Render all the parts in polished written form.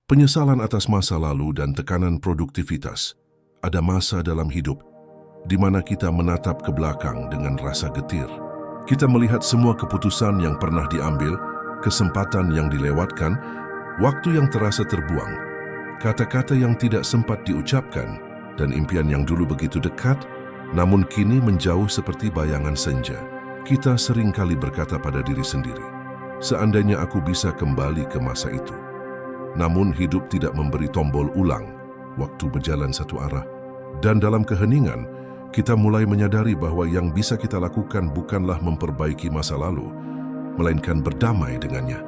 Penyesalan atas masa lalu dan tekanan produktivitas. Ada masa dalam hidup di mana kita menatap ke belakang dengan rasa getir. Kita melihat semua keputusan yang pernah diambil, kesempatan yang dilewatkan, waktu yang terasa terbuang, kata-kata yang tidak sempat diucapkan, dan impian yang dulu begitu dekat, namun kini menjauh seperti bayangan senja. Kita sering kali berkata pada diri sendiri, seandainya aku bisa kembali ke masa itu. Namun hidup tidak memberi tombol ulang, waktu berjalan satu arah. Dan dalam keheningan, kita mulai menyadari bahwa yang bisa kita lakukan bukanlah memperbaiki masa lalu, melainkan berdamai dengannya.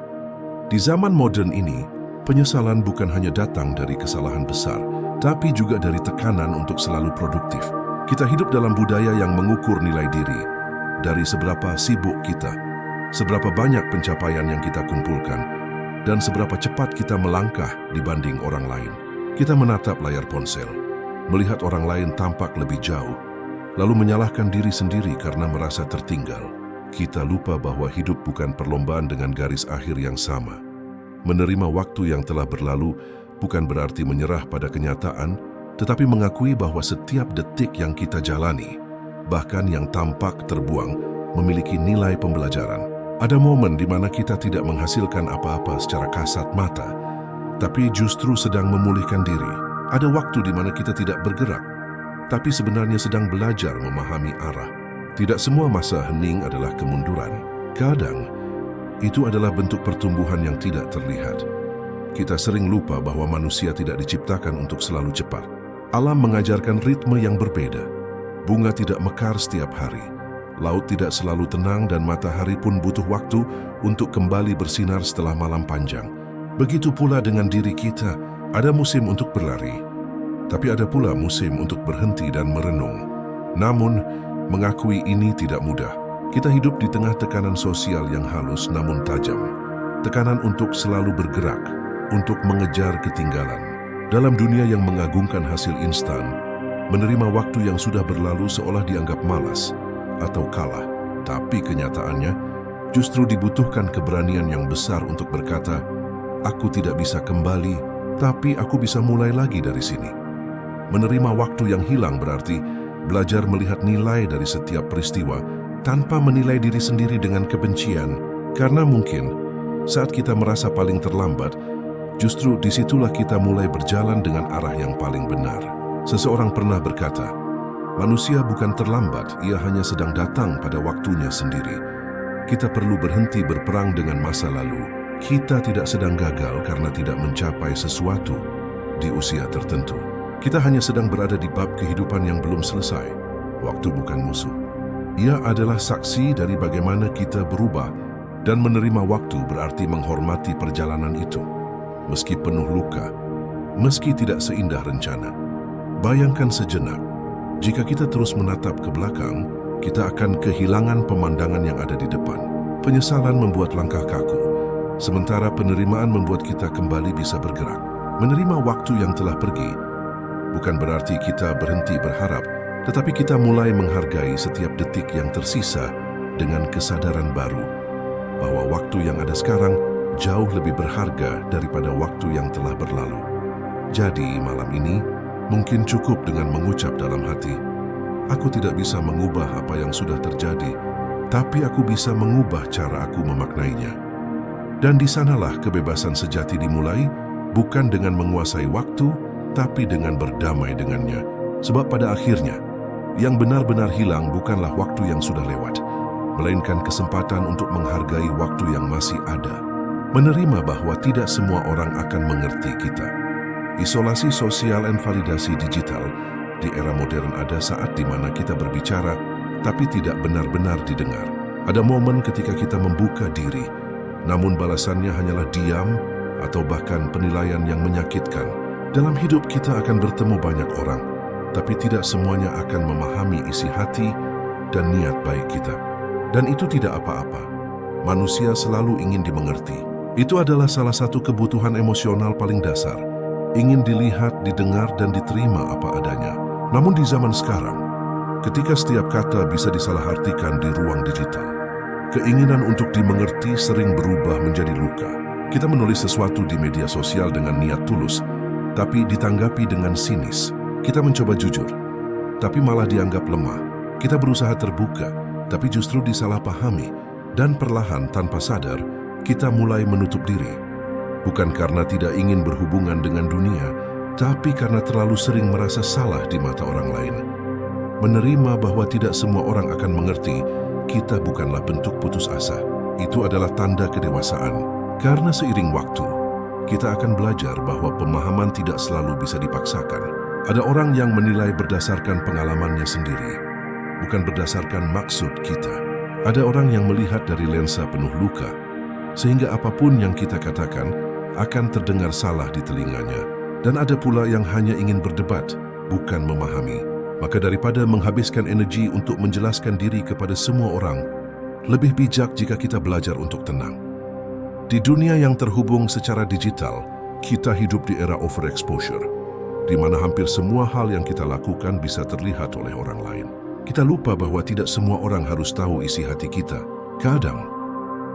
Di zaman modern ini, penyesalan bukan hanya datang dari kesalahan besar, tapi juga dari tekanan untuk selalu produktif. Kita hidup dalam budaya yang mengukur nilai diri, dari seberapa sibuk kita, seberapa banyak pencapaian yang kita kumpulkan, dan seberapa cepat kita melangkah dibanding orang lain. Kita menatap layar ponsel, melihat orang lain tampak lebih jauh, lalu menyalahkan diri sendiri karena merasa tertinggal. Kita lupa bahwa hidup bukan perlombaan dengan garis akhir yang sama. Menerima waktu yang telah berlalu bukan berarti menyerah pada kenyataan, tetapi mengakui bahwa setiap detik yang kita jalani, bahkan yang tampak terbuang, memiliki nilai pembelajaran. Ada momen di mana kita tidak menghasilkan apa-apa secara kasat mata, tapi justru sedang memulihkan diri. Ada waktu di mana kita tidak bergerak, tapi sebenarnya sedang belajar memahami arah. Tidak semua masa hening adalah kemunduran. Kadang, itu adalah bentuk pertumbuhan yang tidak terlihat. Kita sering lupa bahwa manusia tidak diciptakan untuk selalu cepat. Alam mengajarkan ritme yang berbeda. Bunga tidak mekar setiap hari. Laut tidak selalu tenang dan matahari pun butuh waktu untuk kembali bersinar setelah malam panjang. Begitu pula dengan diri kita, ada musim untuk berlari, tapi ada pula musim untuk berhenti dan merenung. Namun, mengakui ini tidak mudah. Kita hidup di tengah tekanan sosial yang halus namun tajam. Tekanan untuk selalu bergerak, untuk mengejar ketinggalan. Dalam dunia yang mengagungkan hasil instan, menerima waktu yang sudah berlalu seolah dianggap malas atau kalah. Tapi kenyataannya, justru dibutuhkan keberanian yang besar untuk berkata, aku tidak bisa kembali, tapi aku bisa mulai lagi dari sini. Menerima waktu yang hilang berarti belajar melihat nilai dari setiap peristiwa tanpa menilai diri sendiri dengan kebencian, karena mungkin saat kita merasa paling terlambat, justru disitulah kita mulai berjalan dengan arah yang paling benar. Seseorang pernah berkata, manusia bukan terlambat, ia hanya sedang datang pada waktunya sendiri. Kita perlu berhenti berperang dengan masa lalu. Kita tidak sedang gagal karena tidak mencapai sesuatu di usia tertentu. Kita hanya sedang berada di bab kehidupan yang belum selesai. Waktu bukan musuh. Ia adalah saksi dari bagaimana kita berubah, dan menerima waktu berarti menghormati perjalanan itu. Meski penuh luka, meski tidak seindah rencana. Bayangkan sejenak, jika kita terus menatap ke belakang, kita akan kehilangan pemandangan yang ada di depan. Penyesalan membuat langkah kaku, sementara penerimaan membuat kita kembali bisa bergerak. Menerima waktu yang telah pergi bukan berarti kita berhenti berharap, tetapi kita mulai menghargai setiap detik yang tersisa dengan kesadaran baru bahwa waktu yang ada sekarang jauh lebih berharga daripada waktu yang telah berlalu. Jadi malam ini mungkin cukup dengan mengucap dalam hati, aku tidak bisa mengubah apa yang sudah terjadi, tapi aku bisa mengubah cara aku memaknainya. Dan di sanalah kebebasan sejati dimulai, bukan dengan menguasai waktu, tapi dengan berdamai dengannya. Sebab pada akhirnya, yang benar-benar hilang bukanlah waktu yang sudah lewat, melainkan kesempatan untuk menghargai waktu yang masih ada. Menerima bahwa tidak semua orang akan mengerti kita. Isolasi sosial dan validasi digital di era modern ada saat di mana kita berbicara, tapi tidak benar-benar didengar. Ada momen ketika kita membuka diri, namun balasannya hanyalah diam atau bahkan penilaian yang menyakitkan. Dalam hidup kita akan bertemu banyak orang, tapi tidak semuanya akan memahami isi hati dan niat baik kita. Dan itu tidak apa-apa. Manusia selalu ingin dimengerti. Itu adalah salah satu kebutuhan emosional paling dasar. Ingin dilihat, didengar, dan diterima apa adanya. Namun di zaman sekarang, ketika setiap kata bisa disalahartikan di ruang digital, keinginan untuk dimengerti sering berubah menjadi luka. Kita menulis sesuatu di media sosial dengan niat tulus, tapi ditanggapi dengan sinis. Kita mencoba jujur, tapi malah dianggap lemah. Kita berusaha terbuka, tapi justru disalahpahami. Dan perlahan tanpa sadar, kita mulai menutup diri. Bukan karena tidak ingin berhubungan dengan dunia, tapi karena terlalu sering merasa salah di mata orang lain. Menerima bahwa tidak semua orang akan mengerti kita bukanlah bentuk putus asa. Itu adalah tanda kedewasaan. Karena seiring waktu, kita akan belajar bahwa pemahaman tidak selalu bisa dipaksakan. Ada orang yang menilai berdasarkan pengalamannya sendiri, bukan berdasarkan maksud kita. Ada orang yang melihat dari lensa penuh luka, sehingga apapun yang kita katakan akan terdengar salah di telinganya. Dan ada pula yang hanya ingin berdebat, bukan memahami. Maka daripada menghabiskan energi untuk menjelaskan diri kepada semua orang, lebih bijak jika kita belajar untuk tenang. Di dunia yang terhubung secara digital, kita hidup di era overexposure, di mana hampir semua hal yang kita lakukan bisa terlihat oleh orang lain. Kita lupa bahwa tidak semua orang harus tahu isi hati kita. Kadang,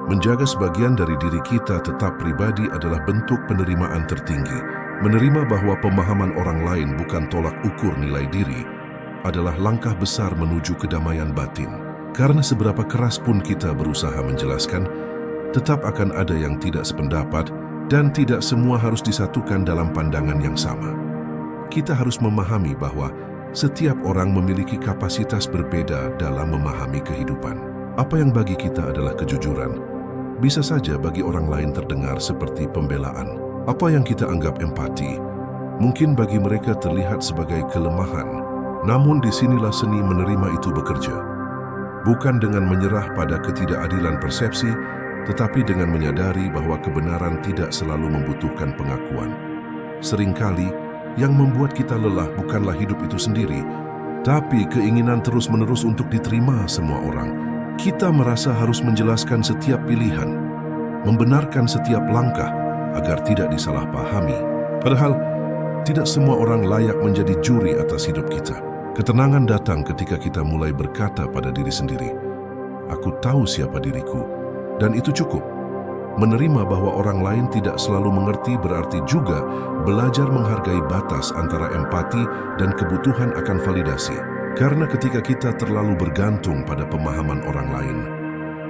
menjaga sebagian dari diri kita tetap pribadi adalah bentuk penerimaan tertinggi. Menerima bahwa pemahaman orang lain bukan tolak ukur nilai diri, adalah langkah besar menuju kedamaian batin. Karena seberapa keras pun kita berusaha menjelaskan, tetap akan ada yang tidak sependapat dan tidak semua harus disatukan dalam pandangan yang sama. Kita harus memahami bahwa setiap orang memiliki kapasitas berbeda dalam memahami kehidupan. Apa yang bagi kita adalah kejujuran, bisa saja bagi orang lain terdengar seperti pembelaan. Apa yang kita anggap empati, mungkin bagi mereka terlihat sebagai kelemahan. Namun disinilah seni menerima itu bekerja. Bukan dengan menyerah pada ketidakadilan persepsi, tetapi dengan menyadari bahwa kebenaran tidak selalu membutuhkan pengakuan. Seringkali, yang membuat kita lelah bukanlah hidup itu sendiri, tapi keinginan terus-menerus untuk diterima semua orang. Kita merasa harus menjelaskan setiap pilihan, membenarkan setiap langkah agar tidak disalahpahami. Padahal, tidak semua orang layak menjadi juri atas hidup kita. Ketenangan datang ketika kita mulai berkata pada diri sendiri, "Aku tahu siapa diriku." Dan itu cukup. Menerima bahwa orang lain tidak selalu mengerti berarti juga belajar menghargai batas antara empati dan kebutuhan akan validasi. Karena ketika kita terlalu bergantung pada pemahaman orang lain,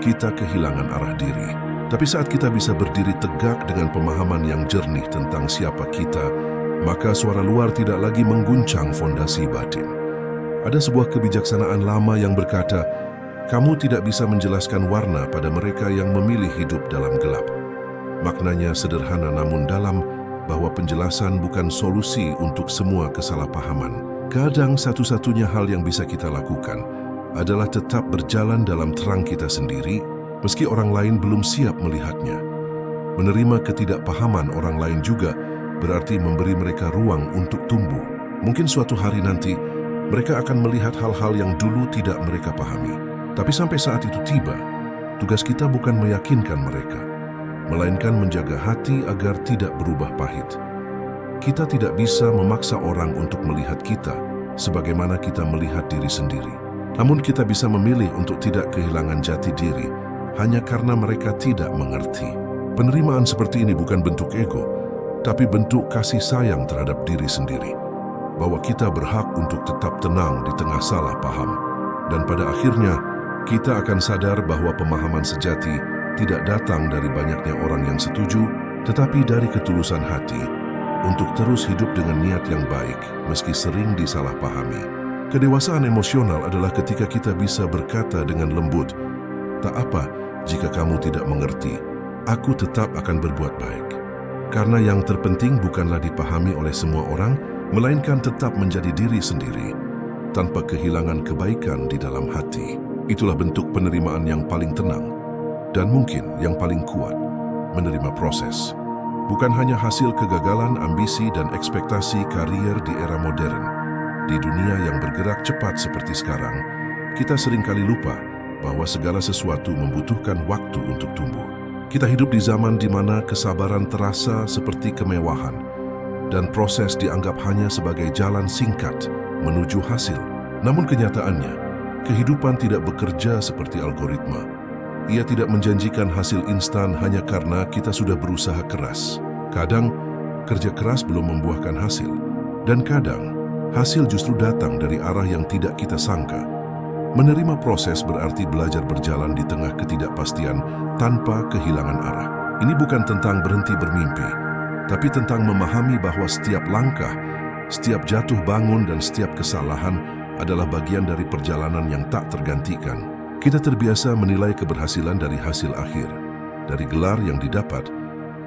kita kehilangan arah diri. Tapi saat kita bisa berdiri tegak dengan pemahaman yang jernih tentang siapa kita, maka suara luar tidak lagi mengguncang fondasi batin. Ada sebuah kebijaksanaan lama yang berkata, kamu tidak bisa menjelaskan warna pada mereka yang memilih hidup dalam gelap. Maknanya sederhana namun dalam, bahwa penjelasan bukan solusi untuk semua kesalahpahaman. Kadang satu-satunya hal yang bisa kita lakukan adalah tetap berjalan dalam terang kita sendiri, meski orang lain belum siap melihatnya. Menerima ketidakpahaman orang lain juga berarti memberi mereka ruang untuk tumbuh. Mungkin suatu hari nanti, mereka akan melihat hal-hal yang dulu tidak mereka pahami. Tapi sampai saat itu tiba, tugas kita bukan meyakinkan mereka, melainkan menjaga hati agar tidak berubah pahit. Kita tidak bisa memaksa orang untuk melihat kita sebagaimana kita melihat diri sendiri. Namun kita bisa memilih untuk tidak kehilangan jati diri hanya karena mereka tidak mengerti. Penerimaan seperti ini bukan bentuk ego, tapi bentuk kasih sayang terhadap diri sendiri. Bahwa kita berhak untuk tetap tenang di tengah salah paham. Dan pada akhirnya, kita akan sadar bahwa pemahaman sejati tidak datang dari banyaknya orang yang setuju, tetapi dari ketulusan hati untuk terus hidup dengan niat yang baik meski sering disalahpahami. Kedewasaan emosional adalah ketika kita bisa berkata dengan lembut, "Tak apa jika kamu tidak mengerti, aku tetap akan berbuat baik." Karena yang terpenting bukanlah dipahami oleh semua orang, melainkan tetap menjadi diri sendiri tanpa kehilangan kebaikan di dalam hati. Itulah bentuk penerimaan yang paling tenang dan mungkin yang paling kuat, menerima proses. Bukan hanya hasil kegagalan, ambisi, dan ekspektasi karier di era modern. Di dunia yang bergerak cepat seperti sekarang, kita seringkali lupa bahwa segala sesuatu membutuhkan waktu untuk tumbuh. Kita hidup di zaman di mana kesabaran terasa seperti kemewahan, dan proses dianggap hanya sebagai jalan singkat menuju hasil. Namun kenyataannya, kehidupan tidak bekerja seperti algoritma. Ia tidak menjanjikan hasil instan hanya karena kita sudah berusaha keras. Kadang, kerja keras belum membuahkan hasil. Dan kadang, hasil justru datang dari arah yang tidak kita sangka. Menerima proses berarti belajar berjalan di tengah ketidakpastian tanpa kehilangan arah. Ini bukan tentang berhenti bermimpi, tapi tentang memahami bahwa setiap langkah, setiap jatuh bangun dan setiap kesalahan adalah bagian dari perjalanan yang tak tergantikan. Kita terbiasa menilai keberhasilan dari hasil akhir, dari gelar yang didapat,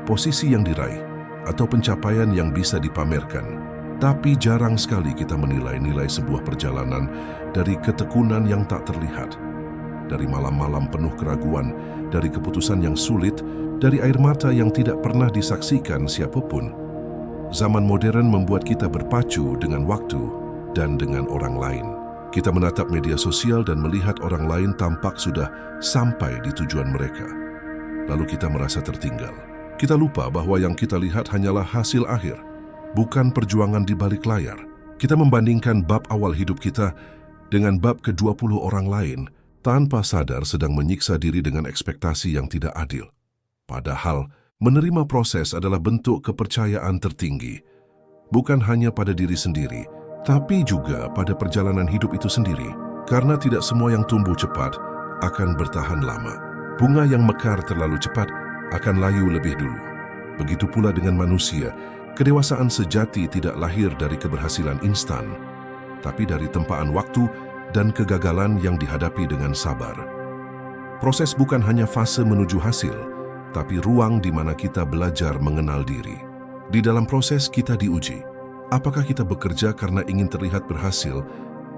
posisi yang diraih, atau pencapaian yang bisa dipamerkan. Tapi jarang sekali kita menilai-nilai sebuah perjalanan dari ketekunan yang tak terlihat. Dari malam-malam penuh keraguan, dari keputusan yang sulit, dari air mata yang tidak pernah disaksikan siapapun. Zaman modern membuat kita berpacu dengan waktu dan dengan orang lain. Kita menatap media sosial dan melihat orang lain tampak sudah sampai di tujuan mereka. Lalu kita merasa tertinggal. Kita lupa bahwa yang kita lihat hanyalah hasil akhir, bukan perjuangan di balik layar. Kita membandingkan bab awal hidup kita dengan bab ke-20 orang lain, tanpa sadar sedang menyiksa diri dengan ekspektasi yang tidak adil. Padahal, menerima proses adalah bentuk kepercayaan tertinggi, bukan hanya pada diri sendiri, tapi juga pada perjalanan hidup itu sendiri. Karena tidak semua yang tumbuh cepat akan bertahan lama. Bunga yang mekar terlalu cepat akan layu lebih dulu. Begitu pula dengan manusia, kedewasaan sejati tidak lahir dari keberhasilan instan, tapi dari tempaan waktu dan kegagalan yang dihadapi dengan sabar. Proses bukan hanya fase menuju hasil, tapi ruang di mana kita belajar mengenal diri. Di dalam proses kita diuji. Apakah kita bekerja karena ingin terlihat berhasil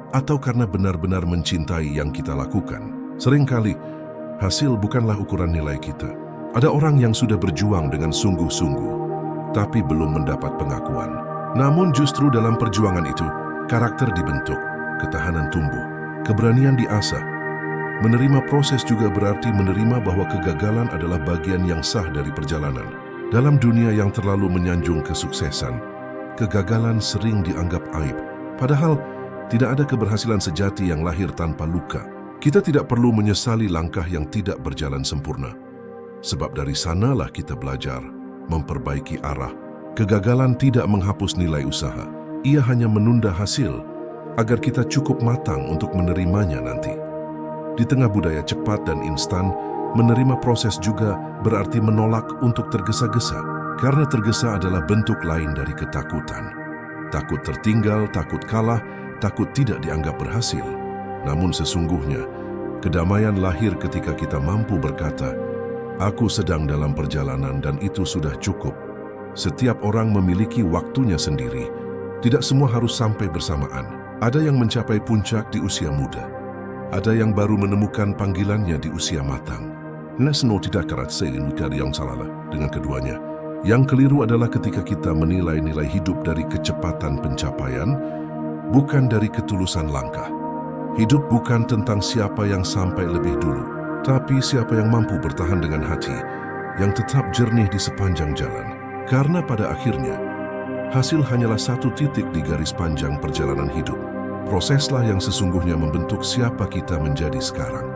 atau karena benar-benar mencintai yang kita lakukan? Seringkali, hasil bukanlah ukuran nilai kita. Ada orang yang sudah berjuang dengan sungguh-sungguh, tapi belum mendapat pengakuan. Namun justru dalam perjuangan itu, karakter dibentuk, ketahanan tumbuh, keberanian diasah. Menerima proses juga berarti menerima bahwa kegagalan adalah bagian yang sah dari perjalanan. Dalam dunia yang terlalu menyanjung kesuksesan, kegagalan sering dianggap aib. Padahal, tidak ada keberhasilan sejati yang lahir tanpa luka. Kita tidak perlu menyesali langkah yang tidak berjalan sempurna. Sebab dari sanalah kita belajar, memperbaiki arah. Kegagalan tidak menghapus nilai usaha. Ia hanya menunda hasil, agar kita cukup matang untuk menerimanya nanti. Di tengah budaya cepat dan instan, menerima proses juga berarti menolak untuk tergesa-gesa. Karena tergesa adalah bentuk lain dari ketakutan. Takut tertinggal, takut kalah, takut tidak dianggap berhasil. Namun sesungguhnya, kedamaian lahir ketika kita mampu berkata, "Aku sedang dalam perjalanan dan itu sudah cukup." Setiap orang memiliki waktunya sendiri. Tidak semua harus sampai bersamaan. Ada yang mencapai puncak di usia muda. Ada yang baru menemukan panggilannya di usia matang. Nesno tidak karat dari yang salah dengan keduanya. Yang keliru adalah ketika kita menilai nilai hidup dari kecepatan pencapaian, bukan dari ketulusan langkah. Hidup bukan tentang siapa yang sampai lebih dulu, tapi siapa yang mampu bertahan dengan hati, yang tetap jernih di sepanjang jalan. Karena pada akhirnya, hasil hanyalah satu titik di garis panjang perjalanan hidup. Proseslah yang sesungguhnya membentuk siapa kita menjadi sekarang.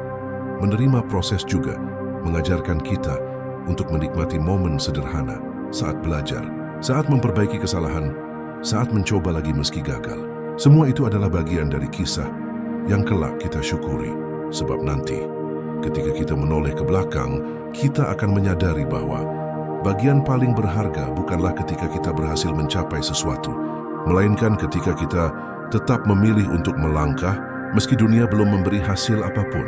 Menerima proses juga mengajarkan kita untuk menikmati momen sederhana, saat belajar, saat memperbaiki kesalahan, saat mencoba lagi meski gagal. Semua itu adalah bagian dari kisah yang kelak kita syukuri. Sebab nanti, ketika kita menoleh ke belakang, kita akan menyadari bahwa bagian paling berharga bukanlah ketika kita berhasil mencapai sesuatu, melainkan ketika kita tetap memilih untuk melangkah meski dunia belum memberi hasil apapun.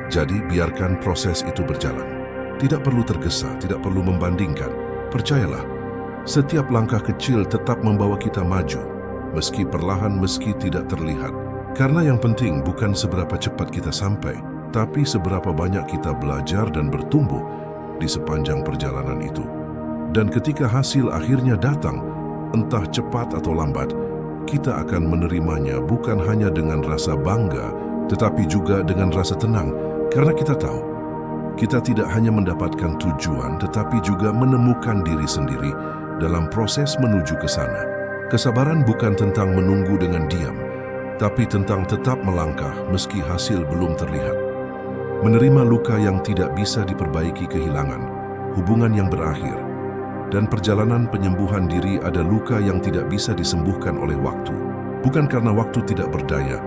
Jadi, biarkan proses itu berjalan. Tidak perlu tergesa, tidak perlu membandingkan. Percayalah, setiap langkah kecil tetap membawa kita maju, meski perlahan, meski tidak terlihat. Karena yang penting bukan seberapa cepat kita sampai, tapi seberapa banyak kita belajar dan bertumbuh di sepanjang perjalanan itu. Dan ketika hasil akhirnya datang, entah cepat atau lambat, kita akan menerimanya bukan hanya dengan rasa bangga, tetapi juga dengan rasa tenang, karena kita tahu kita tidak hanya mendapatkan tujuan, tetapi juga menemukan diri sendiri dalam proses menuju ke sana. Kesabaran bukan tentang menunggu dengan diam, tapi tentang tetap melangkah meski hasil belum terlihat. Menerima luka yang tidak bisa diperbaiki kehilangan, hubungan yang berakhir, dan perjalanan penyembuhan diri ada luka yang tidak bisa disembuhkan oleh waktu. Bukan karena waktu tidak berdaya,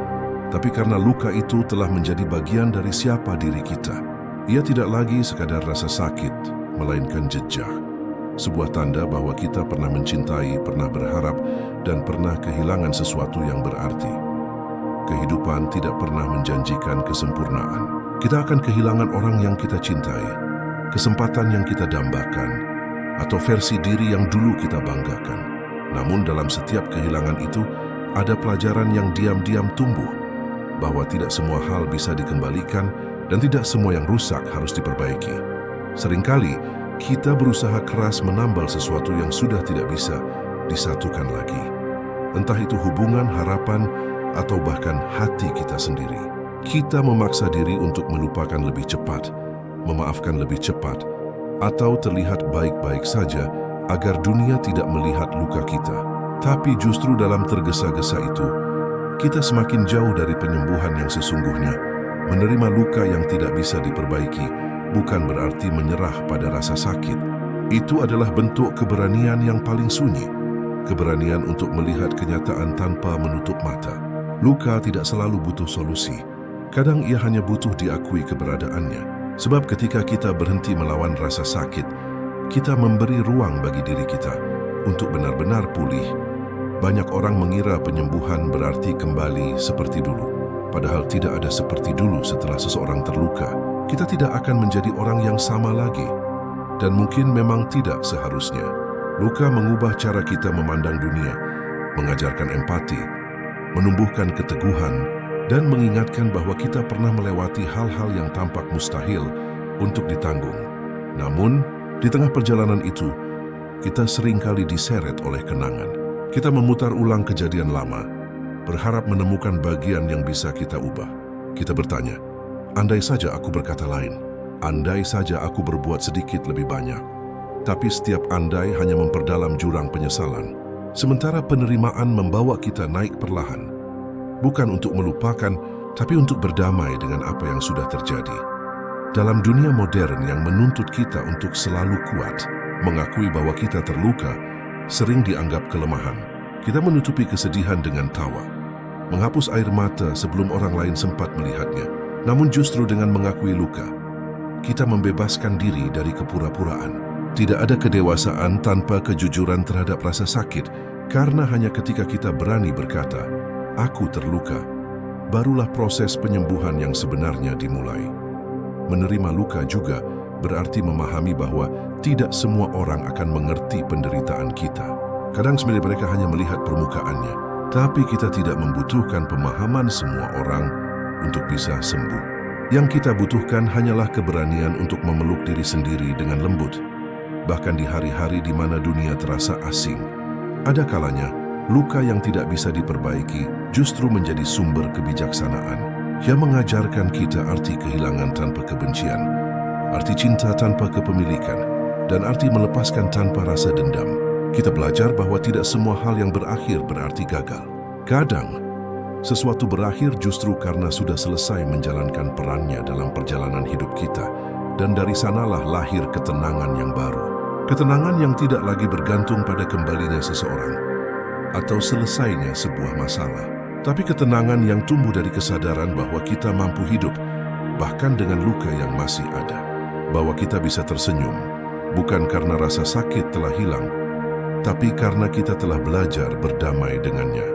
tapi karena luka itu telah menjadi bagian dari siapa diri kita. Ia tidak lagi sekadar rasa sakit, melainkan jejak. Sebuah tanda bahwa kita pernah mencintai, pernah berharap, dan pernah kehilangan sesuatu yang berarti. Kehidupan tidak pernah menjanjikan kesempurnaan. Kita akan kehilangan orang yang kita cintai, kesempatan yang kita dambakan, atau versi diri yang dulu kita banggakan. Namun dalam setiap kehilangan itu, ada pelajaran yang diam-diam tumbuh, bahwa tidak semua hal bisa dikembalikan dan tidak semua yang rusak harus diperbaiki. Seringkali, kita berusaha keras menambal sesuatu yang sudah tidak bisa disatukan lagi. Entah itu hubungan, harapan, atau bahkan hati kita sendiri. Kita memaksa diri untuk melupakan lebih cepat, memaafkan lebih cepat, atau terlihat baik-baik saja agar dunia tidak melihat luka kita. Tapi justru dalam tergesa-gesa itu, kita semakin jauh dari penyembuhan yang sesungguhnya. Menerima luka yang tidak bisa diperbaiki bukan berarti menyerah pada rasa sakit. Itu adalah bentuk keberanian yang paling sunyi. Keberanian untuk melihat kenyataan tanpa menutup mata. Luka tidak selalu butuh solusi. Kadang ia hanya butuh diakui keberadaannya. Sebab ketika kita berhenti melawan rasa sakit, kita memberi ruang bagi diri kita untuk benar-benar pulih. Banyak orang mengira penyembuhan berarti kembali seperti dulu. Padahal tidak ada seperti dulu setelah seseorang terluka. Kita tidak akan menjadi orang yang sama lagi. Dan mungkin memang tidak seharusnya. Luka mengubah cara kita memandang dunia, mengajarkan empati, menumbuhkan keteguhan, dan mengingatkan bahwa kita pernah melewati hal-hal yang tampak mustahil untuk ditanggung. Namun, di tengah perjalanan itu, kita seringkali diseret oleh kenangan. Kita memutar ulang kejadian lama, berharap menemukan bagian yang bisa kita ubah. Kita bertanya, andai saja aku berkata lain, andai saja aku berbuat sedikit lebih banyak. Tapi setiap andai hanya memperdalam jurang penyesalan, sementara penerimaan membawa kita naik perlahan. Bukan untuk melupakan, tapi untuk berdamai dengan apa yang sudah terjadi. Dalam dunia modern yang menuntut kita untuk selalu kuat, mengakui bahwa kita terluka, sering dianggap kelemahan. Kita menutupi kesedihan dengan tawa, menghapus air mata sebelum orang lain sempat melihatnya. Namun justru dengan mengakui luka, kita membebaskan diri dari kepura-puraan. Tidak ada kedewasaan tanpa kejujuran terhadap rasa sakit, karena hanya ketika kita berani berkata, aku terluka, barulah proses penyembuhan yang sebenarnya dimulai. Menerima luka juga berarti memahami bahwa tidak semua orang akan mengerti penderitaan kita. Kadang sebenarnya mereka hanya melihat permukaannya, tapi kita tidak membutuhkan pemahaman semua orang untuk bisa sembuh. Yang kita butuhkan hanyalah keberanian untuk memeluk diri sendiri dengan lembut. Bahkan di hari-hari di mana dunia terasa asing, ada kalanya luka yang tidak bisa diperbaiki justru menjadi sumber kebijaksanaan yang mengajarkan kita arti kehilangan tanpa kebencian, arti cinta tanpa kepemilikan, dan arti melepaskan tanpa rasa dendam. Kita belajar bahwa tidak semua hal yang berakhir berarti gagal. Kadang, sesuatu berakhir justru karena sudah selesai menjalankan perannya dalam perjalanan hidup kita, dan dari sanalah lahir ketenangan yang baru. Ketenangan yang tidak lagi bergantung pada kembalinya seseorang atau selesainya sebuah masalah, tapi ketenangan yang tumbuh dari kesadaran bahwa kita mampu hidup bahkan dengan luka yang masih ada. Bahwa kita bisa tersenyum bukan karena rasa sakit telah hilang, tapi karena kita telah belajar berdamai dengannya.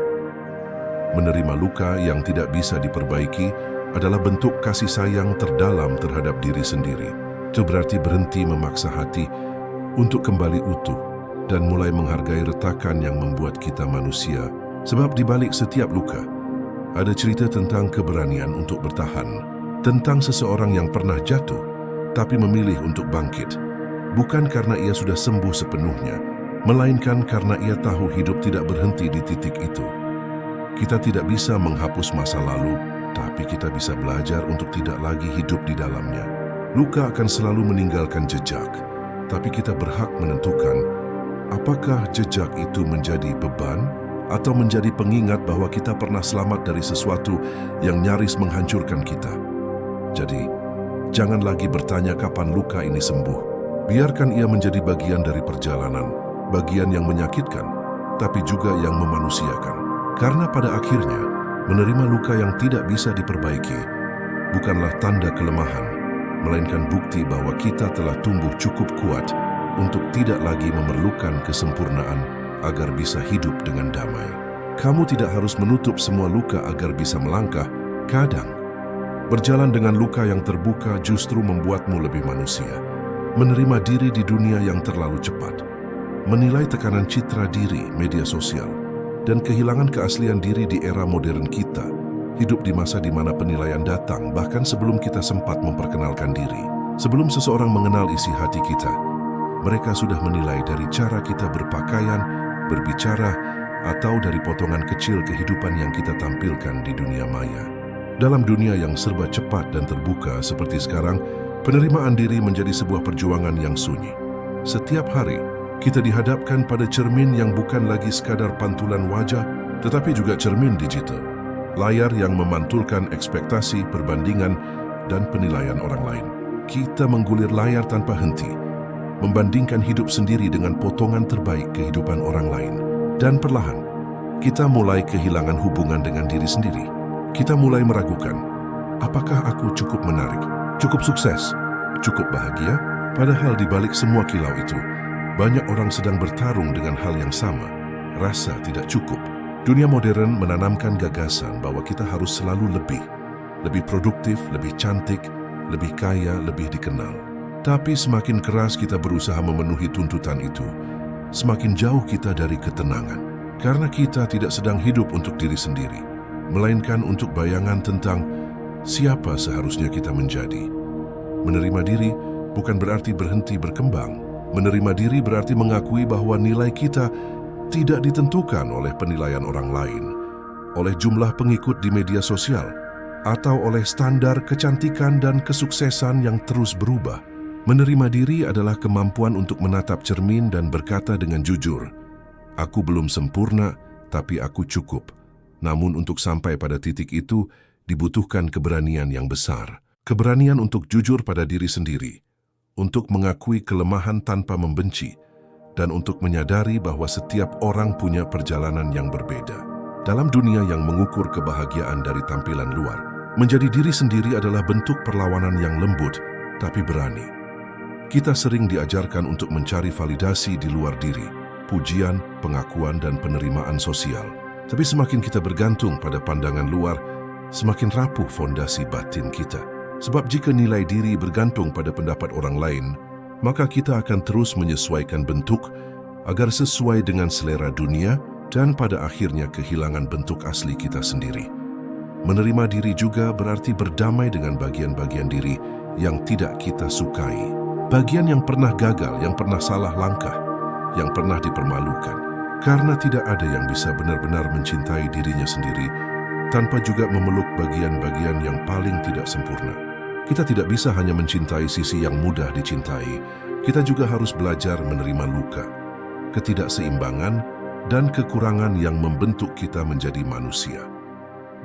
Menerima luka yang tidak bisa diperbaiki adalah bentuk kasih sayang terdalam terhadap diri sendiri. Itu berarti berhenti memaksa hati untuk kembali utuh dan mulai menghargai retakan yang membuat kita manusia. Sebab di balik setiap luka, ada cerita tentang keberanian untuk bertahan, tentang seseorang yang pernah jatuh, tapi memilih untuk bangkit. Bukan karena ia sudah sembuh sepenuhnya, melainkan karena ia tahu hidup tidak berhenti di titik itu. Kita tidak bisa menghapus masa lalu, tapi kita bisa belajar untuk tidak lagi hidup di dalamnya. Luka akan selalu meninggalkan jejak, tapi kita berhak menentukan apakah jejak itu menjadi beban atau menjadi pengingat bahwa kita pernah selamat dari sesuatu yang nyaris menghancurkan kita. Jadi, Jangan lagi bertanya kapan luka ini sembuh. Biarkan ia menjadi bagian dari perjalanan, bagian yang menyakitkan, tapi juga yang memanusiakan. Karena pada akhirnya, menerima luka yang tidak bisa diperbaiki bukanlah tanda kelemahan, melainkan bukti bahwa kita telah tumbuh cukup kuat untuk tidak lagi memerlukan kesempurnaan agar bisa hidup dengan damai. Kamu tidak harus menutup semua luka agar bisa melangkah. Kadang, berjalan dengan luka yang terbuka justru membuatmu lebih manusia. Menerima diri di dunia yang terlalu cepat, menilai tekanan citra diri, media sosial, dan kehilangan keaslian diri di era modern kita, hidup di masa di mana penilaian datang bahkan sebelum kita sempat memperkenalkan diri. Sebelum seseorang mengenal isi hati kita, mereka sudah menilai dari cara kita berpakaian, berbicara, atau dari potongan kecil kehidupan yang kita tampilkan di dunia maya. Dalam dunia yang serba cepat dan terbuka seperti sekarang, penerimaan diri menjadi sebuah perjuangan yang sunyi. Setiap hari, kita dihadapkan pada cermin yang bukan lagi sekadar pantulan wajah, tetapi juga cermin digital. Layar yang memantulkan ekspektasi, perbandingan, dan penilaian orang lain. Kita menggulir layar tanpa henti, membandingkan hidup sendiri dengan potongan terbaik kehidupan orang lain. Dan perlahan, kita mulai kehilangan hubungan dengan diri sendiri. Kita mulai meragukan, apakah aku cukup menarik, cukup sukses, cukup bahagia? Padahal di balik semua kilau itu, banyak orang sedang bertarung dengan hal yang sama, rasa tidak cukup. Dunia modern menanamkan gagasan bahwa kita harus selalu lebih produktif, lebih cantik, lebih kaya, lebih dikenal. Tapi semakin keras kita berusaha memenuhi tuntutan itu, semakin jauh kita dari ketenangan. Karena kita tidak sedang hidup untuk diri sendiri, melainkan untuk bayangan tentang siapa seharusnya kita menjadi. Menerima diri bukan berarti berhenti berkembang. Menerima diri berarti mengakui bahwa nilai kita tidak ditentukan oleh penilaian orang lain, oleh jumlah pengikut di media sosial, atau oleh standar kecantikan dan kesuksesan yang terus berubah. Menerima diri adalah kemampuan untuk menatap cermin dan berkata dengan jujur, "Aku belum sempurna, tapi aku cukup." Namun untuk sampai pada titik itu, dibutuhkan keberanian yang besar. Keberanian untuk jujur pada diri sendiri, untuk mengakui kelemahan tanpa membenci, dan untuk menyadari bahwa setiap orang punya perjalanan yang berbeda. Dalam dunia yang mengukur kebahagiaan dari tampilan luar, menjadi diri sendiri adalah bentuk perlawanan yang lembut, tapi berani. Kita sering diajarkan untuk mencari validasi di luar diri, pujian, pengakuan, dan penerimaan sosial. Tapi semakin kita bergantung pada pandangan luar, semakin rapuh fondasi batin kita. Sebab jika nilai diri bergantung pada pendapat orang lain, maka kita akan terus menyesuaikan bentuk agar sesuai dengan selera dunia dan pada akhirnya kehilangan bentuk asli kita sendiri. Menerima diri juga berarti berdamai dengan bagian-bagian diri yang tidak kita sukai. Bagian yang pernah gagal, yang pernah salah langkah, yang pernah dipermalukan. Karena tidak ada yang bisa benar-benar mencintai dirinya sendiri tanpa juga memeluk bagian-bagian yang paling tidak sempurna. Kita tidak bisa hanya mencintai sisi yang mudah dicintai, kita juga harus belajar menerima luka, ketidakseimbangan, dan kekurangan yang membentuk kita menjadi manusia.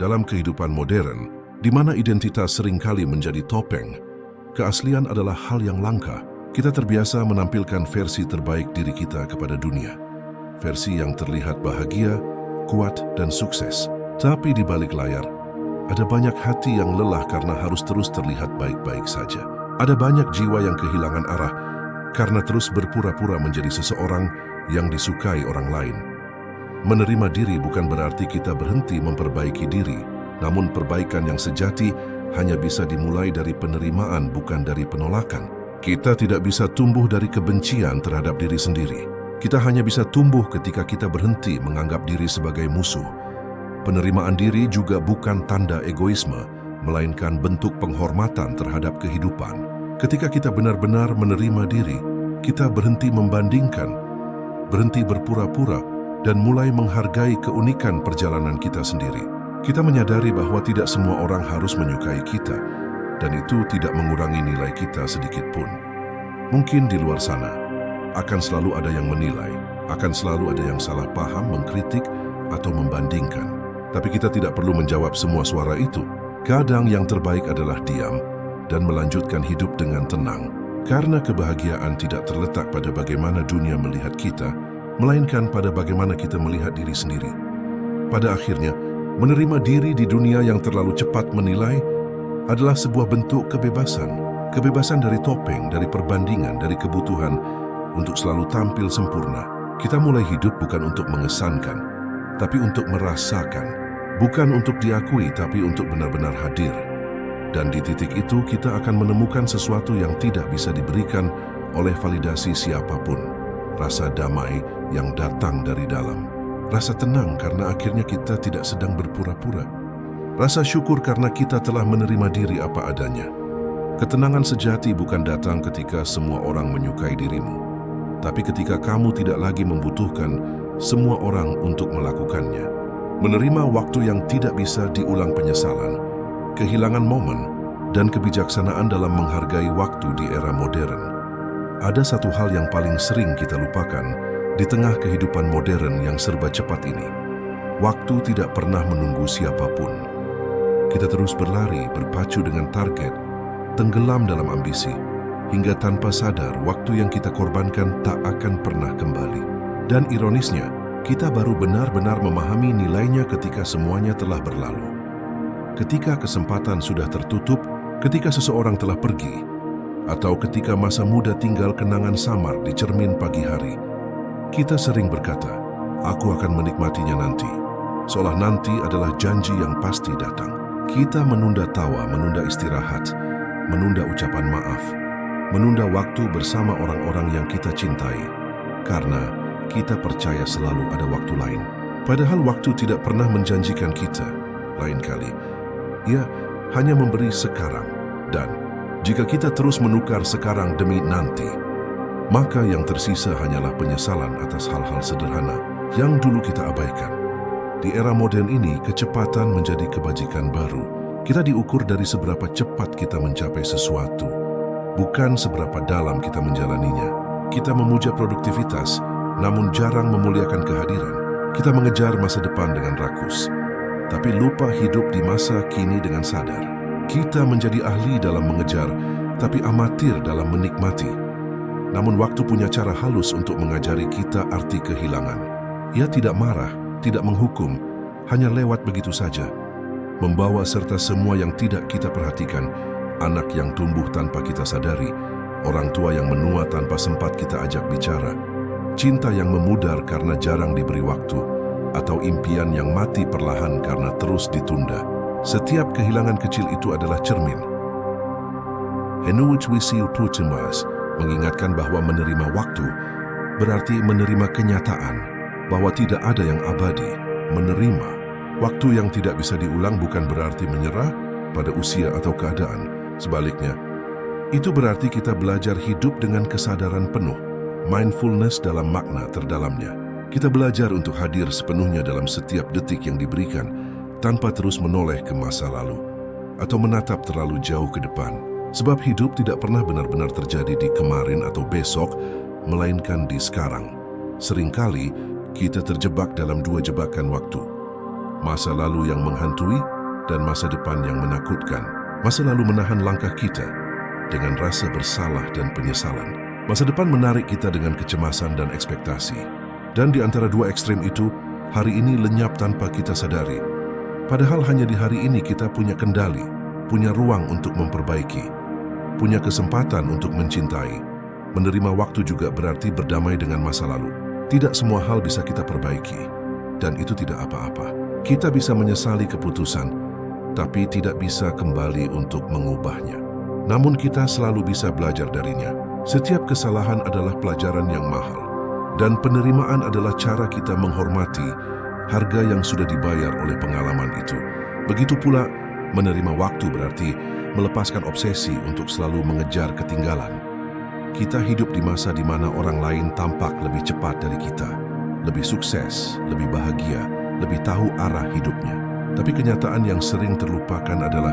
Dalam kehidupan modern, di mana identitas seringkali menjadi topeng, keaslian adalah hal yang langka. Kita terbiasa menampilkan versi terbaik diri kita kepada dunia, versi yang terlihat bahagia, kuat, dan sukses. Tapi di balik layar, ada banyak hati yang lelah karena harus terus terlihat baik-baik saja. Ada banyak jiwa yang kehilangan arah karena terus berpura-pura menjadi seseorang yang disukai orang lain. Menerima diri bukan berarti kita berhenti memperbaiki diri, namun perbaikan yang sejati hanya bisa dimulai dari penerimaan, bukan dari penolakan. Kita tidak bisa tumbuh dari kebencian terhadap diri sendiri. Kita hanya bisa tumbuh ketika kita berhenti menganggap diri sebagai musuh. Penerimaan diri juga bukan tanda egoisme, melainkan bentuk penghormatan terhadap kehidupan. Ketika kita benar-benar menerima diri, kita berhenti membandingkan, berhenti berpura-pura, dan mulai menghargai keunikan perjalanan kita sendiri. Kita menyadari bahwa tidak semua orang harus menyukai kita, dan itu tidak mengurangi nilai kita sedikit pun. Mungkin di luar sana, akan selalu ada yang menilai, akan selalu ada yang salah paham, mengkritik, atau membandingkan. Tapi kita tidak perlu menjawab semua suara itu. Kadang yang terbaik adalah diam, dan melanjutkan hidup dengan tenang. Karena kebahagiaan tidak terletak pada bagaimana dunia melihat kita, melainkan pada bagaimana kita melihat diri sendiri. Pada akhirnya, menerima diri di dunia yang terlalu cepat menilai adalah sebuah bentuk kebebasan. Kebebasan dari topeng, dari perbandingan, dari kebutuhan untuk selalu tampil sempurna. Kita mulai hidup bukan untuk mengesankan, tapi untuk merasakan. Bukan untuk diakui, tapi untuk benar-benar hadir. Dan di titik itu kita akan menemukan sesuatu yang tidak bisa diberikan oleh validasi siapapun. Rasa damai yang datang dari dalam. Rasa tenang karena akhirnya kita tidak sedang berpura-pura. Rasa syukur karena kita telah menerima diri apa adanya. Ketenangan sejati bukan datang ketika semua orang menyukai dirimu, tapi ketika kamu tidak lagi membutuhkan semua orang untuk melakukannya. Menerima waktu yang tidak bisa diulang penyesalan, kehilangan momen, dan kebijaksanaan dalam menghargai waktu di era modern. Ada satu hal yang paling sering kita lupakan di tengah kehidupan modern yang serba cepat ini. Waktu tidak pernah menunggu siapapun. Kita terus berlari, berpacu dengan target, tenggelam dalam ambisi, hingga tanpa sadar waktu yang kita korbankan tak akan pernah kembali. Dan ironisnya, kita baru benar-benar memahami nilainya ketika semuanya telah berlalu. Ketika kesempatan sudah tertutup, ketika seseorang telah pergi, atau ketika masa muda tinggal kenangan samar di cermin pagi hari, kita sering berkata, "Aku akan menikmatinya nanti." Seolah nanti adalah janji yang pasti datang. Kita menunda tawa, menunda istirahat, menunda ucapan maaf, menunda waktu bersama orang-orang yang kita cintai, karena kita percaya selalu ada waktu lain. Padahal waktu tidak pernah menjanjikan kita. Lain kali, ia hanya memberi sekarang. Dan jika kita terus menukar sekarang demi nanti, maka yang tersisa hanyalah penyesalan atas hal-hal sederhana yang dulu kita abaikan. Di era modern ini, kecepatan menjadi kebajikan baru. Kita diukur dari seberapa cepat kita mencapai sesuatu, bukan seberapa dalam kita menjalaninya. Kita memuja produktivitas, namun jarang memuliakan kehadiran. Kita mengejar masa depan dengan rakus, tapi lupa hidup di masa kini dengan sadar. Kita menjadi ahli dalam mengejar, tapi amatir dalam menikmati. Namun waktu punya cara halus untuk mengajari kita arti kehilangan. Ia tidak marah, tidak menghukum, hanya lewat begitu saja. Membawa serta semua yang tidak kita perhatikan, anak yang tumbuh tanpa kita sadari, orang tua yang menua tanpa sempat kita ajak bicara, cinta yang memudar karena jarang diberi waktu, atau impian yang mati perlahan karena terus ditunda. Setiap kehilangan kecil itu adalah cermin. Henuich Wisil Putumas mengingatkan bahwa menerima waktu berarti menerima kenyataan bahwa tidak ada yang abadi. Menerima waktu yang tidak bisa diulang bukan berarti menyerah pada usia atau keadaan. Sebaliknya, itu berarti kita belajar hidup dengan kesadaran penuh, mindfulness dalam makna terdalamnya. Kita belajar untuk hadir sepenuhnya dalam setiap detik yang diberikan, tanpa terus menoleh ke masa lalu, atau menatap terlalu jauh ke depan. Sebab hidup tidak pernah benar-benar terjadi di kemarin atau besok, melainkan di sekarang. Seringkali, kita terjebak dalam dua jebakan waktu. Masa lalu yang menghantui dan masa depan yang menakutkan. Masa lalu menahan langkah kita dengan rasa bersalah dan penyesalan. Masa depan menarik kita dengan kecemasan dan ekspektasi. Dan di antara dua ekstrem itu, hari ini lenyap tanpa kita sadari. Padahal hanya di hari ini kita punya kendali, punya ruang untuk memperbaiki, punya kesempatan untuk mencintai. Menerima waktu juga berarti berdamai dengan masa lalu. Tidak semua hal bisa kita perbaiki, dan itu tidak apa-apa. Kita bisa menyesali keputusan, tapi tidak bisa kembali untuk mengubahnya. Namun kita selalu bisa belajar darinya. Setiap kesalahan adalah pelajaran yang mahal, dan penerimaan adalah cara kita menghormati harga yang sudah dibayar oleh pengalaman itu. Begitu pula, menerima waktu berarti melepaskan obsesi untuk selalu mengejar ketinggalan. Kita hidup di masa di mana orang lain tampak lebih cepat dari kita, lebih sukses, lebih bahagia, lebih tahu arah hidupnya. Tapi kenyataan yang sering terlupakan adalah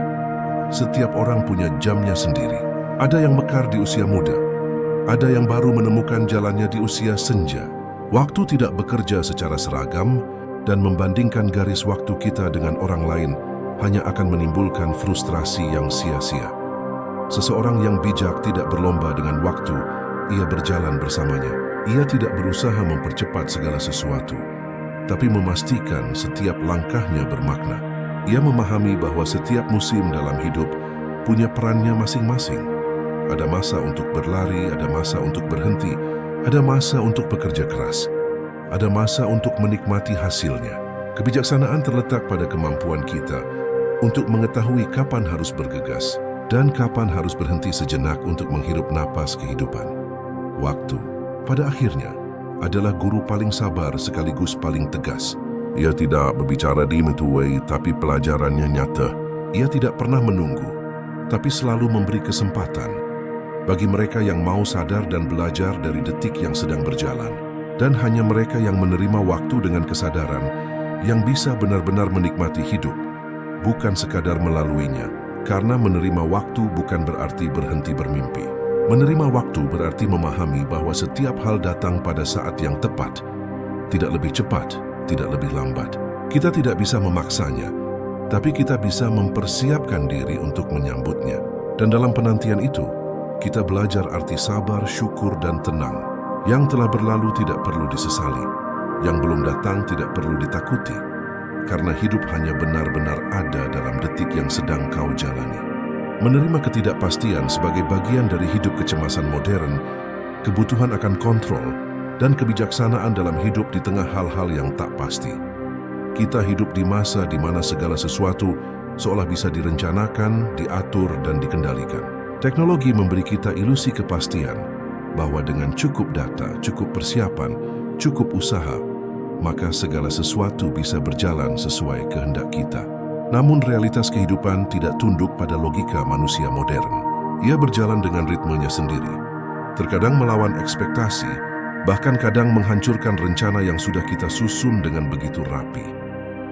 setiap orang punya jamnya sendiri. Ada yang mekar di usia muda, ada yang baru menemukan jalannya di usia senja. Waktu tidak bekerja secara seragam, dan membandingkan garis waktu kita dengan orang lain hanya akan menimbulkan frustrasi yang sia-sia. Seseorang yang bijak tidak berlomba dengan waktu, ia berjalan bersamanya. Ia tidak berusaha mempercepat segala sesuatu, tapi memastikan setiap langkahnya bermakna. Ia memahami bahwa setiap musim dalam hidup punya perannya masing-masing. Ada masa untuk berlari, ada masa untuk berhenti, ada masa untuk bekerja keras, ada masa untuk menikmati hasilnya. Kebijaksanaan terletak pada kemampuan kita untuk mengetahui kapan harus bergegas dan kapan harus berhenti sejenak untuk menghirup napas kehidupan. Waktu, pada akhirnya, adalah guru paling sabar sekaligus paling tegas. Ia tidak berbicara di metuai, tapi pelajarannya nyata. Ia tidak pernah menunggu, tapi selalu memberi kesempatan bagi mereka yang mau sadar dan belajar dari detik yang sedang berjalan. Dan hanya mereka yang menerima waktu dengan kesadaran yang bisa benar-benar menikmati hidup, bukan sekadar melaluinya. Karena menerima waktu bukan berarti berhenti bermimpi. Menerima waktu berarti memahami bahwa setiap hal datang pada saat yang tepat, tidak lebih cepat, tidak lebih lambat. Kita tidak bisa memaksanya, tapi kita bisa mempersiapkan diri untuk menyambutnya. Dan dalam penantian itu, kita belajar arti sabar, syukur, dan tenang. Yang telah berlalu tidak perlu disesali, yang belum datang tidak perlu ditakuti, karena hidup hanya benar-benar ada dalam detik yang sedang kau jalani. Menerima ketidakpastian sebagai bagian dari hidup kecemasan modern, kebutuhan akan kontrol, dan kebijaksanaan dalam hidup di tengah hal-hal yang tak pasti. Kita hidup di masa di mana segala sesuatu seolah bisa direncanakan, diatur, dan dikendalikan. Teknologi memberi kita ilusi kepastian bahwa dengan cukup data, cukup persiapan, cukup usaha, maka segala sesuatu bisa berjalan sesuai kehendak kita. Namun realitas kehidupan tidak tunduk pada logika manusia modern. Ia berjalan dengan ritmenya sendiri. Terkadang melawan ekspektasi, bahkan kadang menghancurkan rencana yang sudah kita susun dengan begitu rapi.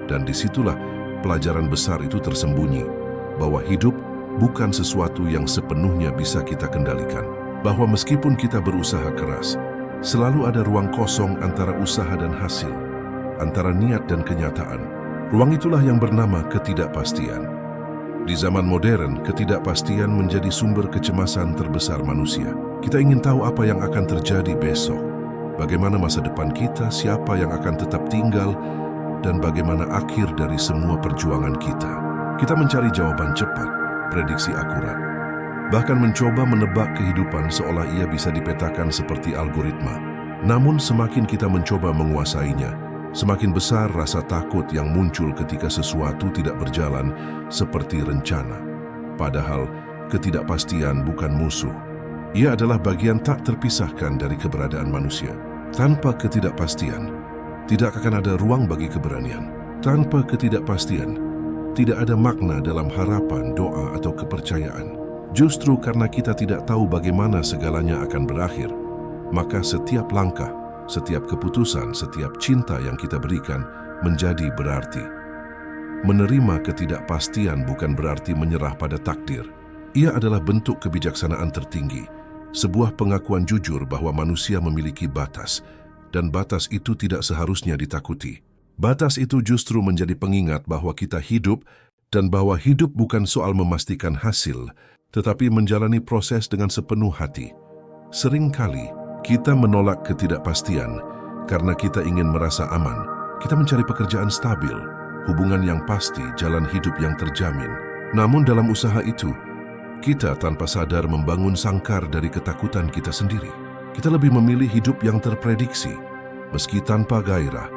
Dan disitulah pelajaran besar itu tersembunyi, bahwa hidup bukan sesuatu yang sepenuhnya bisa kita kendalikan. Bahwa meskipun kita berusaha keras, selalu ada ruang kosong antara usaha dan hasil, antara niat dan kenyataan. Ruang itulah yang bernama ketidakpastian. Di zaman modern, ketidakpastian menjadi sumber kecemasan terbesar manusia. Kita ingin tahu apa yang akan terjadi besok, bagaimana masa depan kita, siapa yang akan tetap tinggal, dan bagaimana akhir dari semua perjuangan kita. Kita mencari jawaban cepat, prediksi akurat, bahkan mencoba menebak kehidupan seolah ia bisa dipetakan seperti algoritma. Namun semakin kita mencoba menguasainya, semakin besar rasa takut yang muncul ketika sesuatu tidak berjalan seperti rencana. Padahal ketidakpastian bukan musuh. Ia adalah bagian tak terpisahkan dari keberadaan manusia. Tanpa ketidakpastian, tidak akan ada ruang bagi keberanian. Tanpa ketidakpastian, tidak ada makna dalam harapan, doa, atau kepercayaan. Justru karena kita tidak tahu bagaimana segalanya akan berakhir, maka setiap langkah, setiap keputusan, setiap cinta yang kita berikan menjadi berarti. Menerima ketidakpastian bukan berarti menyerah pada takdir. Ia adalah bentuk kebijaksanaan tertinggi, sebuah pengakuan jujur bahwa manusia memiliki batas, dan batas itu tidak seharusnya ditakuti. Batas itu justru menjadi pengingat bahwa kita hidup, dan bahwa hidup bukan soal memastikan hasil, tetapi menjalani proses dengan sepenuh hati. Seringkali kita menolak ketidakpastian karena kita ingin merasa aman. Kita mencari pekerjaan stabil, hubungan yang pasti, jalan hidup yang terjamin. Namun dalam usaha itu, kita tanpa sadar membangun sangkar dari ketakutan kita sendiri. Kita lebih memilih hidup yang terprediksi, meski tanpa gairah,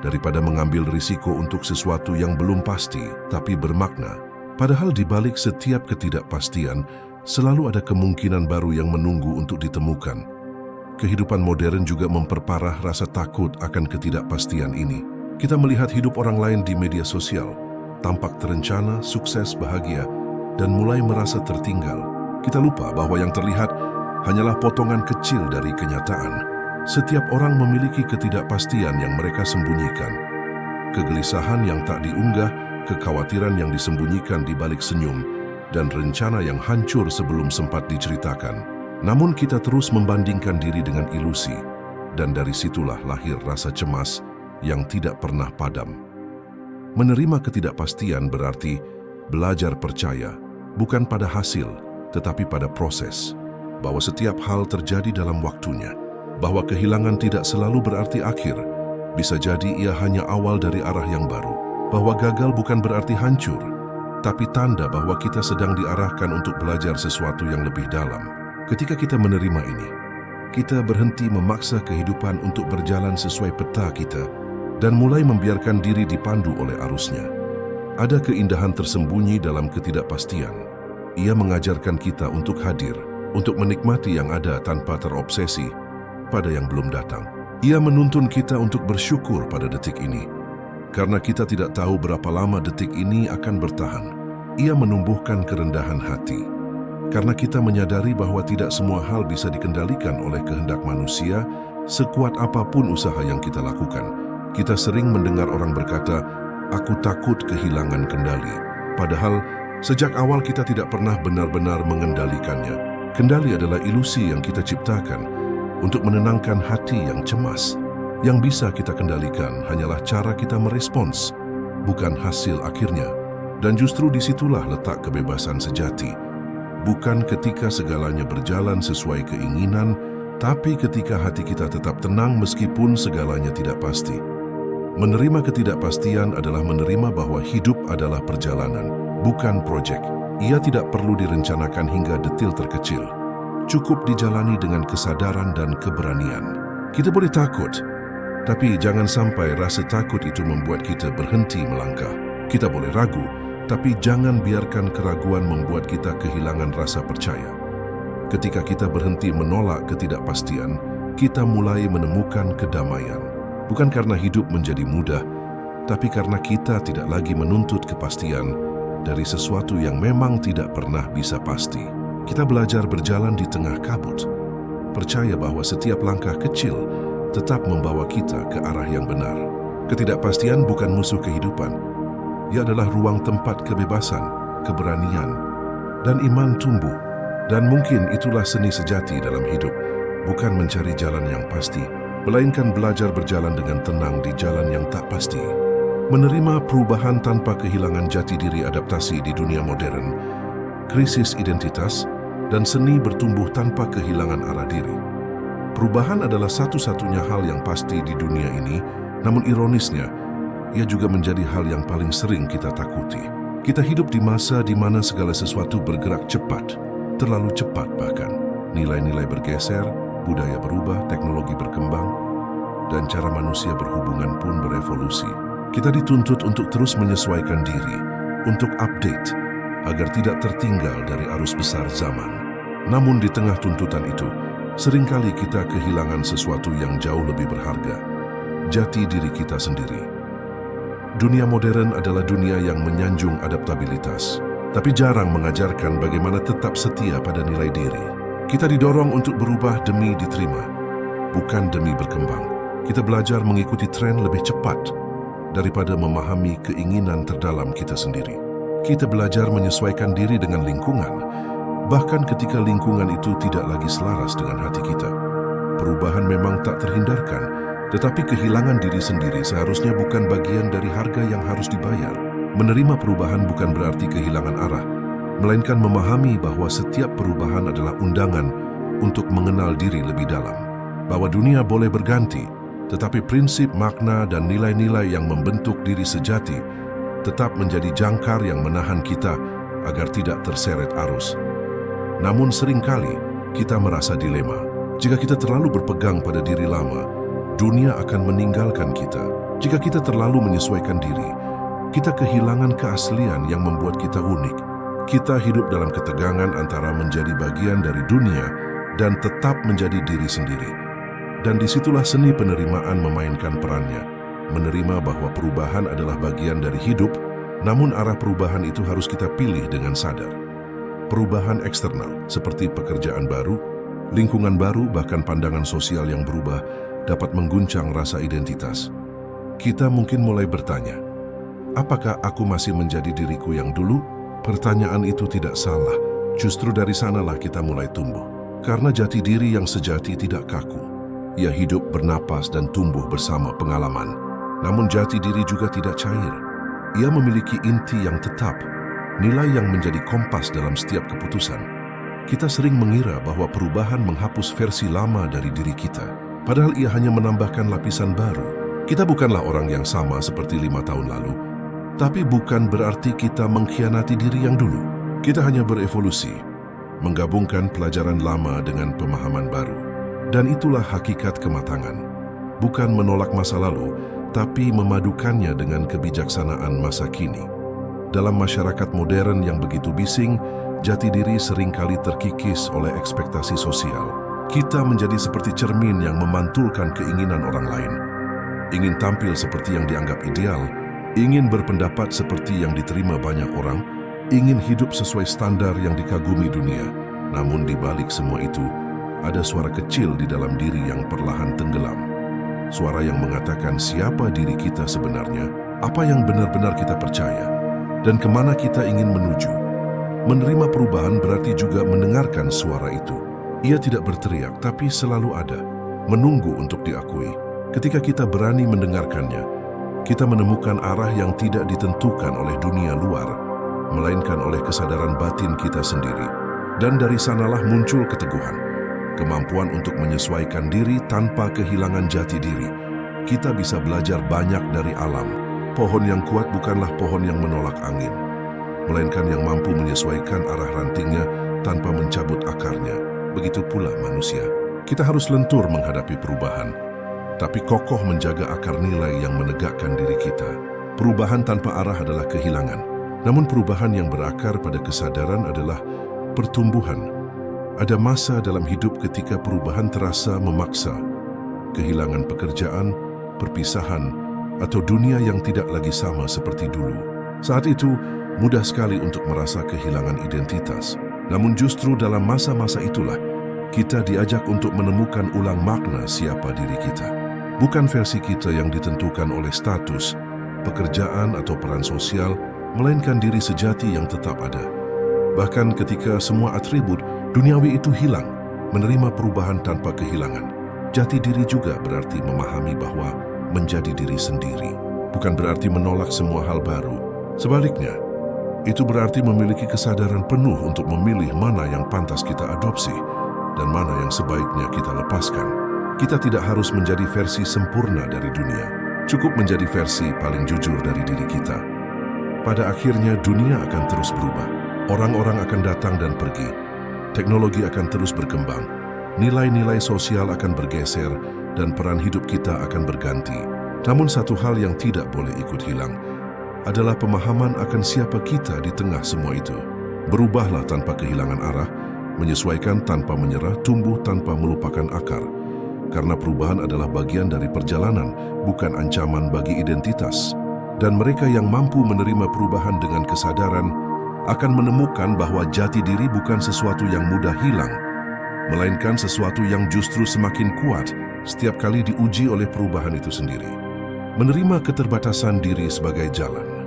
daripada mengambil risiko untuk sesuatu yang belum pasti tapi bermakna. Padahal di balik setiap ketidakpastian, selalu ada kemungkinan baru yang menunggu untuk ditemukan. Kehidupan modern juga memperparah rasa takut akan ketidakpastian ini. Kita melihat hidup orang lain di media sosial, tampak terencana, sukses, bahagia, dan mulai merasa tertinggal. Kita lupa bahwa yang terlihat hanyalah potongan kecil dari kenyataan. Setiap orang memiliki ketidakpastian yang mereka sembunyikan. Kegelisahan yang tak diunggah, kekhawatiran yang disembunyikan di balik senyum, dan rencana yang hancur sebelum sempat diceritakan. Namun kita terus membandingkan diri dengan ilusi, dan dari situlah lahir rasa cemas yang tidak pernah padam. Menerima ketidakpastian berarti belajar percaya, bukan pada hasil, tetapi pada proses, bahwa setiap hal terjadi dalam waktunya, bahwa kehilangan tidak selalu berarti akhir, bisa jadi ia hanya awal dari arah yang baru, bahwa gagal bukan berarti hancur, tapi tanda bahwa kita sedang diarahkan untuk belajar sesuatu yang lebih dalam. Ketika kita menerima ini, kita berhenti memaksa kehidupan untuk berjalan sesuai peta kita dan mulai membiarkan diri dipandu oleh arusnya. Ada keindahan tersembunyi dalam ketidakpastian. Ia mengajarkan kita untuk hadir, untuk menikmati yang ada tanpa terobsesi pada yang belum datang. Ia menuntun kita untuk bersyukur pada detik ini, karena kita tidak tahu berapa lama detik ini akan bertahan. Ia menumbuhkan kerendahan hati, karena kita menyadari bahwa tidak semua hal bisa dikendalikan oleh kehendak manusia, sekuat apapun usaha yang kita lakukan. Kita sering mendengar orang berkata, "Aku takut kehilangan kendali." Padahal, sejak awal kita tidak pernah benar-benar mengendalikannya. Kendali adalah ilusi yang kita ciptakan untuk menenangkan hati yang cemas. Yang bisa kita kendalikan hanyalah cara kita merespons, bukan hasil akhirnya. Dan justru disitulah letak kebebasan sejati. Bukan ketika segalanya berjalan sesuai keinginan, tapi ketika hati kita tetap tenang meskipun segalanya tidak pasti. Menerima ketidakpastian adalah menerima bahwa hidup adalah perjalanan, bukan proyek. Ia tidak perlu direncanakan hingga detil terkecil. Cukup dijalani dengan kesadaran dan keberanian. Kita boleh takut, tapi jangan sampai rasa takut itu membuat kita berhenti melangkah. Kita boleh ragu, tapi jangan biarkan keraguan membuat kita kehilangan rasa percaya. Ketika kita berhenti menolak ketidakpastian, kita mulai menemukan kedamaian. Bukan karena hidup menjadi mudah, tapi karena kita tidak lagi menuntut kepastian dari sesuatu yang memang tidak pernah bisa pasti. Kita belajar berjalan di tengah kabut, percaya bahwa setiap langkah kecil tetap membawa kita ke arah yang benar. Ketidakpastian bukan musuh kehidupan. Ia adalah ruang tempat kebebasan, keberanian, dan iman tumbuh. Dan mungkin itulah seni sejati dalam hidup, bukan mencari jalan yang pasti, melainkan belajar berjalan dengan tenang di jalan yang tak pasti. Menerima perubahan tanpa kehilangan jati diri, adaptasi di dunia modern, krisis identitas, dan seni bertumbuh tanpa kehilangan arah diri. Perubahan adalah satu-satunya hal yang pasti di dunia ini, namun ironisnya, ia juga menjadi hal yang paling sering kita takuti. Kita hidup di masa di mana segala sesuatu bergerak cepat, terlalu cepat bahkan. Nilai-nilai bergeser, budaya berubah, teknologi berkembang, dan cara manusia berhubungan pun berevolusi. Kita dituntut untuk terus menyesuaikan diri, untuk update, agar tidak tertinggal dari arus besar zaman. Namun di tengah tuntutan itu, seringkali kita kehilangan sesuatu yang jauh lebih berharga, jati diri kita sendiri. Dunia modern adalah dunia yang menyanjung adaptabilitas, tapi jarang mengajarkan bagaimana tetap setia pada nilai diri. Kita didorong untuk berubah demi diterima, bukan demi berkembang. Kita belajar mengikuti tren lebih cepat daripada memahami keinginan terdalam kita sendiri. Kita belajar menyesuaikan diri dengan lingkungan, bahkan ketika lingkungan itu tidak lagi selaras dengan hati kita. Perubahan memang tak terhindarkan, tetapi kehilangan diri sendiri seharusnya bukan bagian dari harga yang harus dibayar. Menerima perubahan bukan berarti kehilangan arah, melainkan memahami bahwa setiap perubahan adalah undangan untuk mengenal diri lebih dalam. Bahwa dunia boleh berganti, tetapi prinsip, makna, dan nilai-nilai yang membentuk diri sejati tetap menjadi jangkar yang menahan kita agar tidak terseret arus. Namun seringkali kita merasa dilema. Jika kita terlalu berpegang pada diri lama, dunia akan meninggalkan kita. Jika kita terlalu menyesuaikan diri, kita kehilangan keaslian yang membuat kita unik. Kita hidup dalam ketegangan antara menjadi bagian dari dunia dan tetap menjadi diri sendiri. Dan disitulah seni penerimaan memainkan perannya. Menerima bahwa perubahan adalah bagian dari hidup, namun arah perubahan itu harus kita pilih dengan sadar. Perubahan eksternal seperti pekerjaan baru, lingkungan baru, bahkan pandangan sosial yang berubah dapat mengguncang rasa identitas. Kita mungkin mulai bertanya, apakah aku masih menjadi diriku yang dulu? Pertanyaan itu tidak salah, justru dari sanalah kita mulai tumbuh. Karena jati diri yang sejati tidak kaku. Ia hidup, bernapas, dan tumbuh bersama pengalaman. Namun jati diri juga tidak cair. Ia memiliki inti yang tetap, nilai yang menjadi kompas dalam setiap keputusan. Kita sering mengira bahwa perubahan menghapus versi lama dari diri kita, padahal ia hanya menambahkan lapisan baru. Kita bukanlah orang yang sama seperti 5 tahun lalu, tapi bukan berarti kita mengkhianati diri yang dulu. Kita hanya berevolusi, menggabungkan pelajaran lama dengan pemahaman baru. Dan itulah hakikat kematangan. Bukan menolak masa lalu, tapi memadukannya dengan kebijaksanaan masa kini. Dalam masyarakat modern yang begitu bising, jati diri seringkali terkikis oleh ekspektasi sosial. Kita menjadi seperti cermin yang memantulkan keinginan orang lain. Ingin tampil seperti yang dianggap ideal, ingin berpendapat seperti yang diterima banyak orang, ingin hidup sesuai standar yang dikagumi dunia. Namun di balik semua itu, ada suara kecil di dalam diri yang perlahan tenggelam. Suara yang mengatakan siapa diri kita sebenarnya, apa yang benar-benar kita percaya, dan kemana kita ingin menuju. Menerima perubahan berarti juga mendengarkan suara itu. Ia tidak berteriak, tapi selalu ada, menunggu untuk diakui. Ketika kita berani mendengarkannya, kita menemukan arah yang tidak ditentukan oleh dunia luar, melainkan oleh kesadaran batin kita sendiri. Dan dari sanalah muncul keteguhan, kemampuan untuk menyesuaikan diri tanpa kehilangan jati diri. Kita bisa belajar banyak dari alam. Pohon yang kuat bukanlah pohon yang menolak angin, melainkan yang mampu menyesuaikan arah rantingnya tanpa mencabut akarnya. Begitu pula manusia. Kita harus lentur menghadapi perubahan, tapi kokoh menjaga akar nilai yang menegakkan diri kita. Perubahan tanpa arah adalah kehilangan. Namun perubahan yang berakar pada kesadaran adalah pertumbuhan. Ada masa dalam hidup ketika perubahan terasa memaksa. Kehilangan pekerjaan, perpisahan, atau dunia yang tidak lagi sama seperti dulu. Saat itu, mudah sekali untuk merasa kehilangan identitas. Namun justru dalam masa-masa itulah, kita diajak untuk menemukan ulang makna siapa diri kita. Bukan versi kita yang ditentukan oleh status, pekerjaan atau peran sosial, melainkan diri sejati yang tetap ada. Bahkan ketika semua atribut duniawi itu hilang, menerima perubahan tanpa kehilangan. Jati diri juga berarti memahami bahwa menjadi diri sendiri bukan berarti menolak semua hal baru. Sebaliknya, itu berarti memiliki kesadaran penuh untuk memilih mana yang pantas kita adopsi dan mana yang sebaiknya kita lepaskan. Kita tidak harus menjadi versi sempurna dari dunia. Cukup menjadi versi paling jujur dari diri kita. Pada akhirnya dunia akan terus berubah. Orang-orang akan datang dan pergi. Teknologi akan terus berkembang. Nilai-nilai sosial akan bergeser dan peran hidup kita akan berganti. Namun satu hal yang tidak boleh ikut hilang adalah pemahaman akan siapa kita di tengah semua itu. Berubahlah tanpa kehilangan arah, menyesuaikan tanpa menyerah, tumbuh tanpa melupakan akar. Karena perubahan adalah bagian dari perjalanan, bukan ancaman bagi identitas. Dan mereka yang mampu menerima perubahan dengan kesadaran akan menemukan bahwa jati diri bukan sesuatu yang mudah hilang, melainkan sesuatu yang justru semakin kuat setiap kali diuji oleh perubahan itu sendiri. Menerima keterbatasan diri sebagai jalan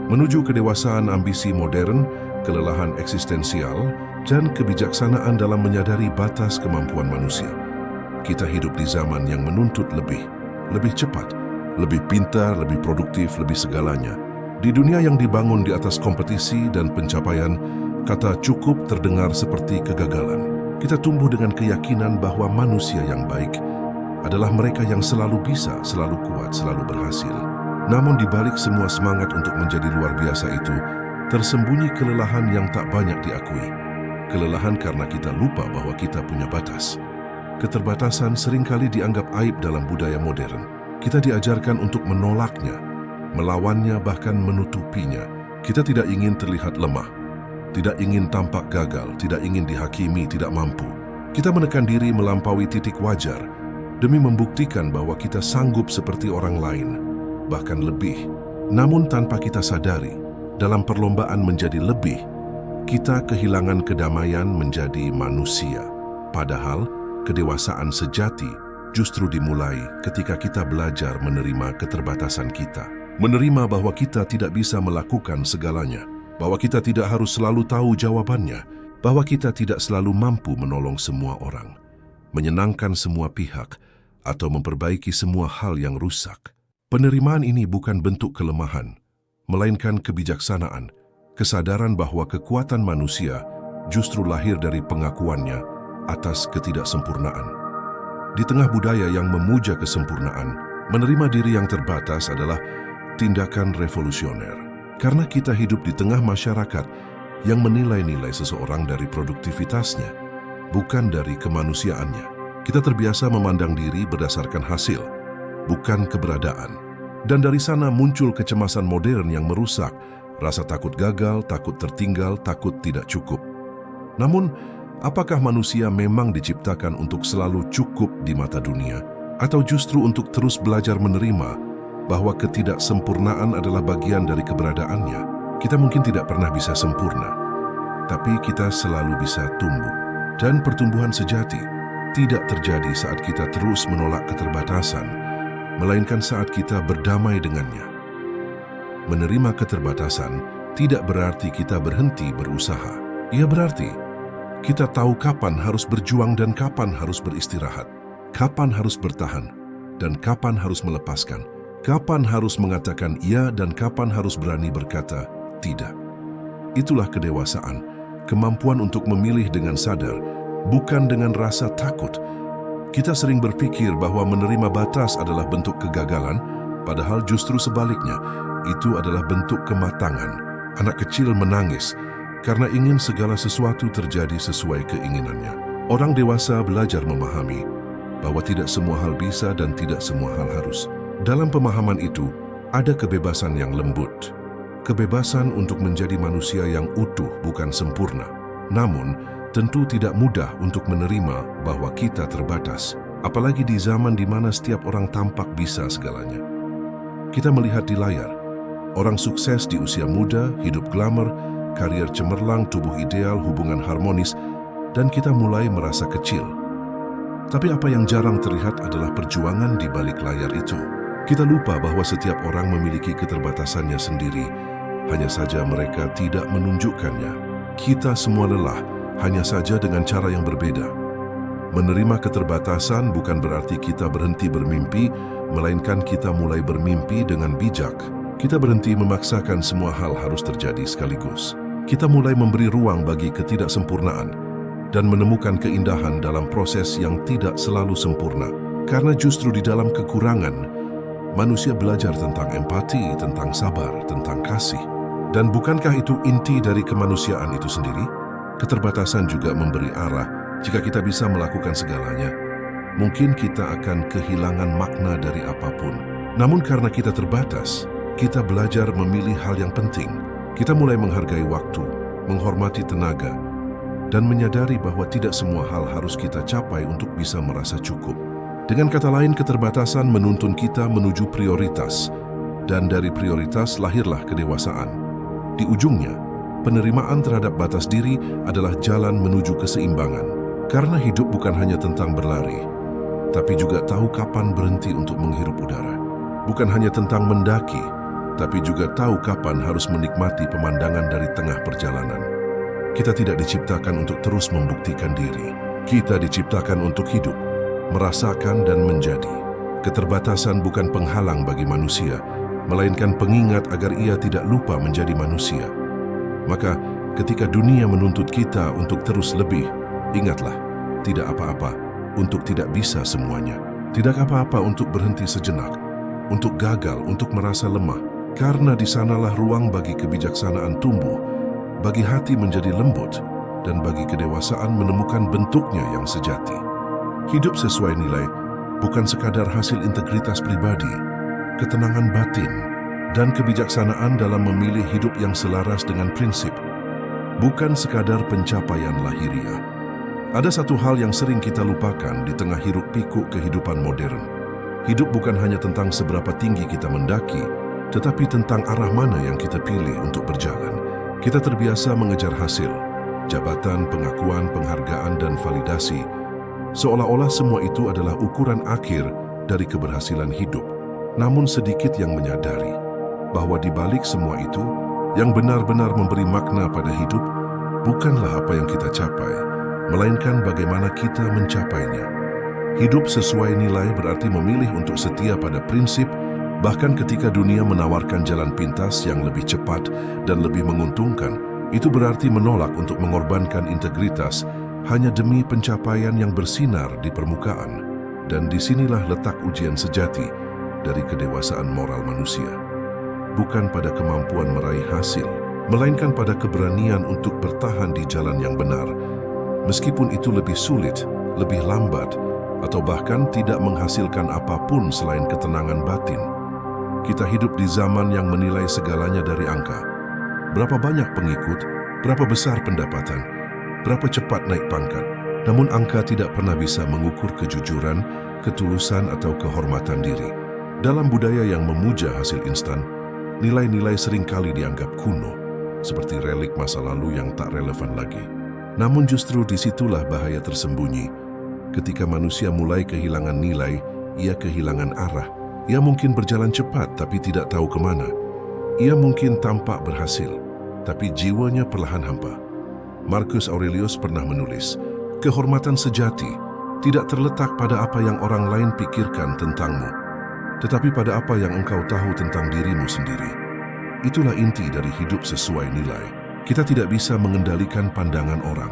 menuju kedewasaan, ambisi modern, kelelahan eksistensial, dan kebijaksanaan dalam menyadari batas kemampuan manusia. Kita hidup di zaman yang menuntut lebih cepat, lebih pintar, lebih produktif, lebih segalanya. Di dunia yang dibangun di atas kompetisi dan pencapaian, kata cukup terdengar seperti kegagalan. Kita tumbuh dengan keyakinan bahwa manusia yang baik adalah mereka yang selalu bisa, selalu kuat, selalu berhasil. Namun di balik semua semangat untuk menjadi luar biasa itu, tersembunyi kelelahan yang tak banyak diakui. Kelelahan karena kita lupa bahwa kita punya batas. Keterbatasan seringkali dianggap aib dalam budaya modern. Kita diajarkan untuk menolaknya, melawannya, bahkan menutupinya. Kita tidak ingin terlihat lemah, tidak ingin tampak gagal, tidak ingin dihakimi tidak mampu. Kita menekan diri melampaui titik wajar demi membuktikan bahwa kita sanggup seperti orang lain, bahkan lebih. Namun tanpa kita sadari, dalam perlombaan menjadi lebih, kita kehilangan kedamaian menjadi manusia. Padahal, kedewasaan sejati justru dimulai ketika kita belajar menerima keterbatasan kita. Menerima bahwa kita tidak bisa melakukan segalanya, bahwa kita tidak harus selalu tahu jawabannya, bahwa kita tidak selalu mampu menolong semua orang, menyenangkan semua pihak, atau memperbaiki semua hal yang rusak. Penerimaan ini bukan bentuk kelemahan, melainkan kebijaksanaan, kesadaran bahwa kekuatan manusia justru lahir dari pengakuannya atas ketidaksempurnaan. Di tengah budaya yang memuja kesempurnaan, menerima diri yang terbatas adalah tindakan revolusioner. Karena kita hidup di tengah masyarakat yang menilai-nilai seseorang dari produktivitasnya, bukan dari kemanusiaannya. Kita terbiasa memandang diri berdasarkan hasil, bukan keberadaan. Dan dari sana muncul kecemasan modern yang merusak, rasa takut gagal, takut tertinggal, takut tidak cukup. Namun, apakah manusia memang diciptakan untuk selalu cukup di mata dunia? Atau justru untuk terus belajar menerima bahwa ketidaksempurnaan adalah bagian dari keberadaannya? Kita mungkin tidak pernah bisa sempurna, tapi kita selalu bisa tumbuh. Dan pertumbuhan sejati tidak terjadi saat kita terus menolak keterbatasan, melainkan saat kita berdamai dengannya. Menerima keterbatasan tidak berarti kita berhenti berusaha. Ia berarti kita tahu kapan harus berjuang dan kapan harus beristirahat, kapan harus bertahan dan kapan harus melepaskan, kapan harus mengatakan iya dan kapan harus berani berkata tidak. Itulah kedewasaan, kemampuan untuk memilih dengan sadar, bukan dengan rasa takut. Kita sering berpikir bahwa menerima batas adalah bentuk kegagalan, padahal justru sebaliknya, itu adalah bentuk kematangan. Anak kecil menangis karena ingin segala sesuatu terjadi sesuai keinginannya. Orang dewasa belajar memahami bahwa tidak semua hal bisa dan tidak semua hal harus. Dalam pemahaman itu, ada kebebasan yang lembut. Kebebasan untuk menjadi manusia yang utuh, bukan sempurna. Namun, tentu tidak mudah untuk menerima bahwa kita terbatas. Apalagi di zaman di mana setiap orang tampak bisa segalanya. Kita melihat di layar, orang sukses di usia muda, hidup glamour, karier cemerlang, tubuh ideal, hubungan harmonis, dan kita mulai merasa kecil. Tapi apa yang jarang terlihat adalah perjuangan di balik layar itu. Kita lupa bahwa setiap orang memiliki keterbatasannya sendiri, hanya saja mereka tidak menunjukkannya. Kita semua lelah, hanya saja dengan cara yang berbeda. Menerima keterbatasan bukan berarti kita berhenti bermimpi, melainkan kita mulai bermimpi dengan bijak. Kita berhenti memaksakan semua hal harus terjadi sekaligus. Kita mulai memberi ruang bagi ketidaksempurnaan dan menemukan keindahan dalam proses yang tidak selalu sempurna. Karena justru di dalam kekurangan, manusia belajar tentang empati, tentang sabar, tentang kasih. Dan bukankah itu inti dari kemanusiaan itu sendiri? Keterbatasan juga memberi arah. Jika kita bisa melakukan segalanya, mungkin kita akan kehilangan makna dari apapun. Namun karena kita terbatas, kita belajar memilih hal yang penting. Kita mulai menghargai waktu, menghormati tenaga, dan menyadari bahwa tidak semua hal harus kita capai untuk bisa merasa cukup. Dengan kata lain, keterbatasan menuntun kita menuju prioritas, dan dari prioritas lahirlah kedewasaan. Di ujungnya, penerimaan terhadap batas diri adalah jalan menuju keseimbangan. Karena hidup bukan hanya tentang berlari, tapi juga tahu kapan berhenti untuk menghirup udara. Bukan hanya tentang mendaki, tapi juga tahu kapan harus menikmati pemandangan dari tengah perjalanan. Kita tidak diciptakan untuk terus membuktikan diri. Kita diciptakan untuk hidup, merasakan dan menjadi. Keterbatasan bukan penghalang bagi manusia, melainkan pengingat agar ia tidak lupa menjadi manusia. Maka, ketika dunia menuntut kita untuk terus lebih, ingatlah, tidak apa-apa untuk tidak bisa semuanya. Tidak apa-apa untuk berhenti sejenak, untuk gagal, untuk merasa lemah. Karena di sanalah ruang bagi kebijaksanaan tumbuh, bagi hati menjadi lembut, dan bagi kedewasaan menemukan bentuknya yang sejati. Hidup sesuai nilai bukan sekadar hasil integritas pribadi, ketenangan batin, dan kebijaksanaan dalam memilih hidup yang selaras dengan prinsip, bukan sekadar pencapaian lahiriah. Ada satu hal yang sering kita lupakan di tengah hiruk-pikuk kehidupan modern. Hidup bukan hanya tentang seberapa tinggi kita mendaki, tetapi tentang arah mana yang kita pilih untuk berjalan. Kita terbiasa mengejar hasil, jabatan, pengakuan, penghargaan, dan validasi, seolah-olah semua itu adalah ukuran akhir dari keberhasilan hidup. Namun sedikit yang menyadari bahwa di balik semua itu, yang benar-benar memberi makna pada hidup, bukanlah apa yang kita capai, melainkan bagaimana kita mencapainya. Hidup sesuai nilai berarti memilih untuk setia pada prinsip, bahkan ketika dunia menawarkan jalan pintas yang lebih cepat dan lebih menguntungkan, Itu berarti menolak untuk mengorbankan integritas hanya demi pencapaian yang bersinar di permukaan. Dan disinilah letak ujian sejati dari kedewasaan moral manusia. Bukan pada kemampuan meraih hasil, melainkan pada keberanian untuk bertahan di jalan yang benar, meskipun itu lebih sulit, lebih lambat, atau bahkan tidak menghasilkan apapun selain ketenangan batin. Kita hidup di zaman yang menilai segalanya dari angka. Berapa banyak pengikut, berapa besar pendapatan, berapa cepat naik pangkat. Namun angka tidak pernah bisa mengukur kejujuran, ketulusan, atau kehormatan diri. Dalam budaya yang memuja hasil instan, nilai-nilai seringkali dianggap kuno, seperti relik masa lalu yang tak relevan lagi. Namun justru disitulah bahaya tersembunyi. Ketika manusia mulai kehilangan nilai, ia kehilangan arah. Ia mungkin berjalan cepat tapi tidak tahu kemana. Ia mungkin tampak berhasil, tapi jiwanya perlahan hampa. Marcus Aurelius pernah menulis, kehormatan sejati tidak terletak pada apa yang orang lain pikirkan tentangmu, tetapi pada apa yang engkau tahu tentang dirimu sendiri. Itulah inti dari hidup sesuai nilai. Kita tidak bisa mengendalikan pandangan orang,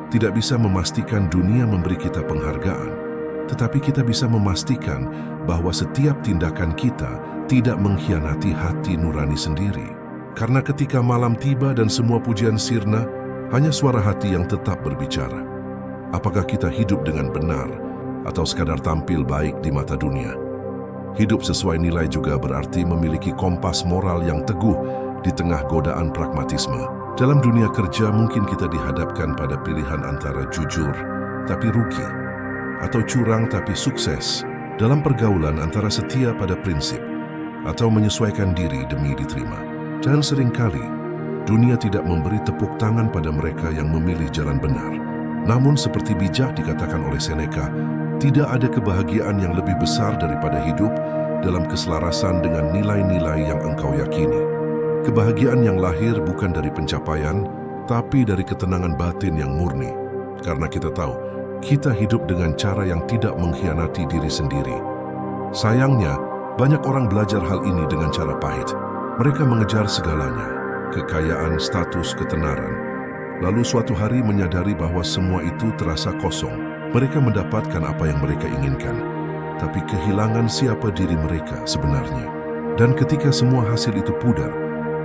tidak bisa memastikan dunia memberi kita penghargaan, tetapi kita bisa memastikan bahwa setiap tindakan kita tidak mengkhianati hati nurani sendiri. Karena ketika malam tiba dan semua pujian sirna, hanya suara hati yang tetap berbicara. Apakah kita hidup dengan benar atau sekadar tampil baik di mata dunia? Hidup sesuai nilai juga berarti memiliki kompas moral yang teguh di tengah godaan pragmatisme. Dalam dunia kerja mungkin kita dihadapkan pada pilihan antara jujur tapi rugi, atau curang tapi sukses. Dalam pergaulan antara setia pada prinsip atau menyesuaikan diri demi diterima. Dan seringkali dunia tidak memberi tepuk tangan pada mereka yang memilih jalan benar. Namun seperti bijak dikatakan oleh Seneca, tidak ada kebahagiaan yang lebih besar daripada hidup dalam keselarasan dengan nilai-nilai yang engkau yakini. Kebahagiaan yang lahir bukan dari pencapaian, tapi dari ketenangan batin yang murni. Karena kita tahu, kita hidup dengan cara yang tidak mengkhianati diri sendiri. Sayangnya, banyak orang belajar hal ini dengan cara pahit. Mereka mengejar segalanya, kekayaan, status, ketenaran. Lalu suatu hari menyadari bahwa semua itu terasa kosong. Mereka mendapatkan apa yang mereka inginkan, tapi kehilangan siapa diri mereka sebenarnya. Dan ketika semua hasil itu pudar,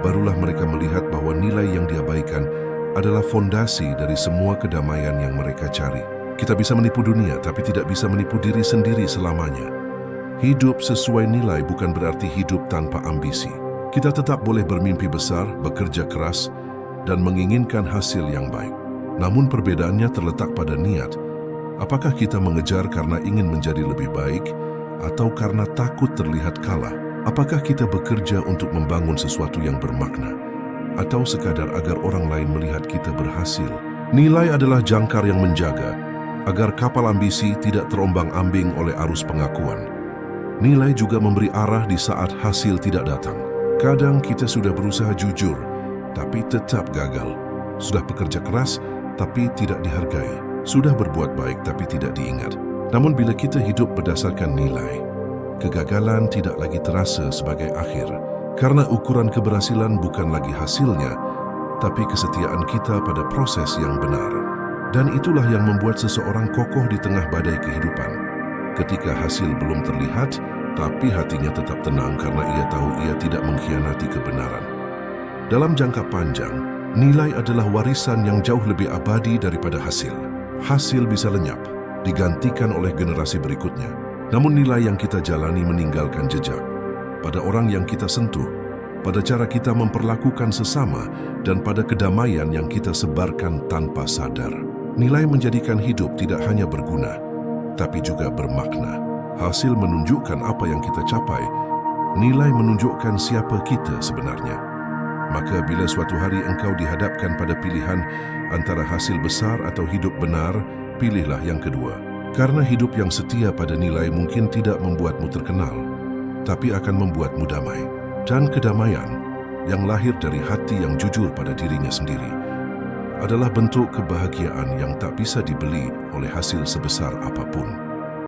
barulah mereka melihat bahwa nilai yang diabaikan adalah fondasi dari semua kedamaian yang mereka cari. Kita bisa menipu dunia, tapi tidak bisa menipu diri sendiri selamanya. Hidup sesuai nilai bukan berarti hidup tanpa ambisi. Kita tetap boleh bermimpi besar, bekerja keras, dan menginginkan hasil yang baik. Namun perbedaannya terletak pada niat. Apakah kita mengejar karena ingin menjadi lebih baik, atau karena takut terlihat kalah? Apakah kita bekerja untuk membangun sesuatu yang bermakna, atau sekadar agar orang lain melihat kita berhasil? Nilai adalah jangkar yang menjaga, agar kapal ambisi tidak terombang-ambing oleh arus pengakuan. Nilai juga memberi arah di saat hasil tidak datang. Kadang kita sudah berusaha jujur, tapi tetap gagal. Sudah bekerja keras, tapi tidak dihargai. Sudah berbuat baik, tapi tidak diingat. Namun bila kita hidup berdasarkan nilai, kegagalan tidak lagi terasa sebagai akhir. Karena ukuran keberhasilan bukan lagi hasilnya, tapi kesetiaan kita pada proses yang benar. Dan itulah yang membuat seseorang kokoh di tengah badai kehidupan. Ketika hasil belum terlihat, tapi hatinya tetap tenang karena ia tahu ia tidak mengkhianati kebenaran. Dalam jangka panjang, nilai adalah warisan yang jauh lebih abadi daripada hasil. Hasil bisa lenyap, digantikan oleh generasi berikutnya. Namun nilai yang kita jalani meninggalkan jejak. Pada orang yang kita sentuh, pada cara kita memperlakukan sesama, dan pada kedamaian yang kita sebarkan tanpa sadar. Nilai menjadikan hidup tidak hanya berguna, tapi juga bermakna. Hasil menunjukkan apa yang kita capai, nilai menunjukkan siapa kita sebenarnya. Maka bila suatu hari engkau dihadapkan pada pilihan antara hasil besar atau hidup benar, pilihlah yang kedua. Karena hidup yang setia pada nilai mungkin tidak membuatmu terkenal, tapi akan membuatmu damai. Dan kedamaian yang lahir dari hati yang jujur pada dirinya sendiri adalah bentuk kebahagiaan yang tak bisa dibeli oleh hasil sebesar apapun.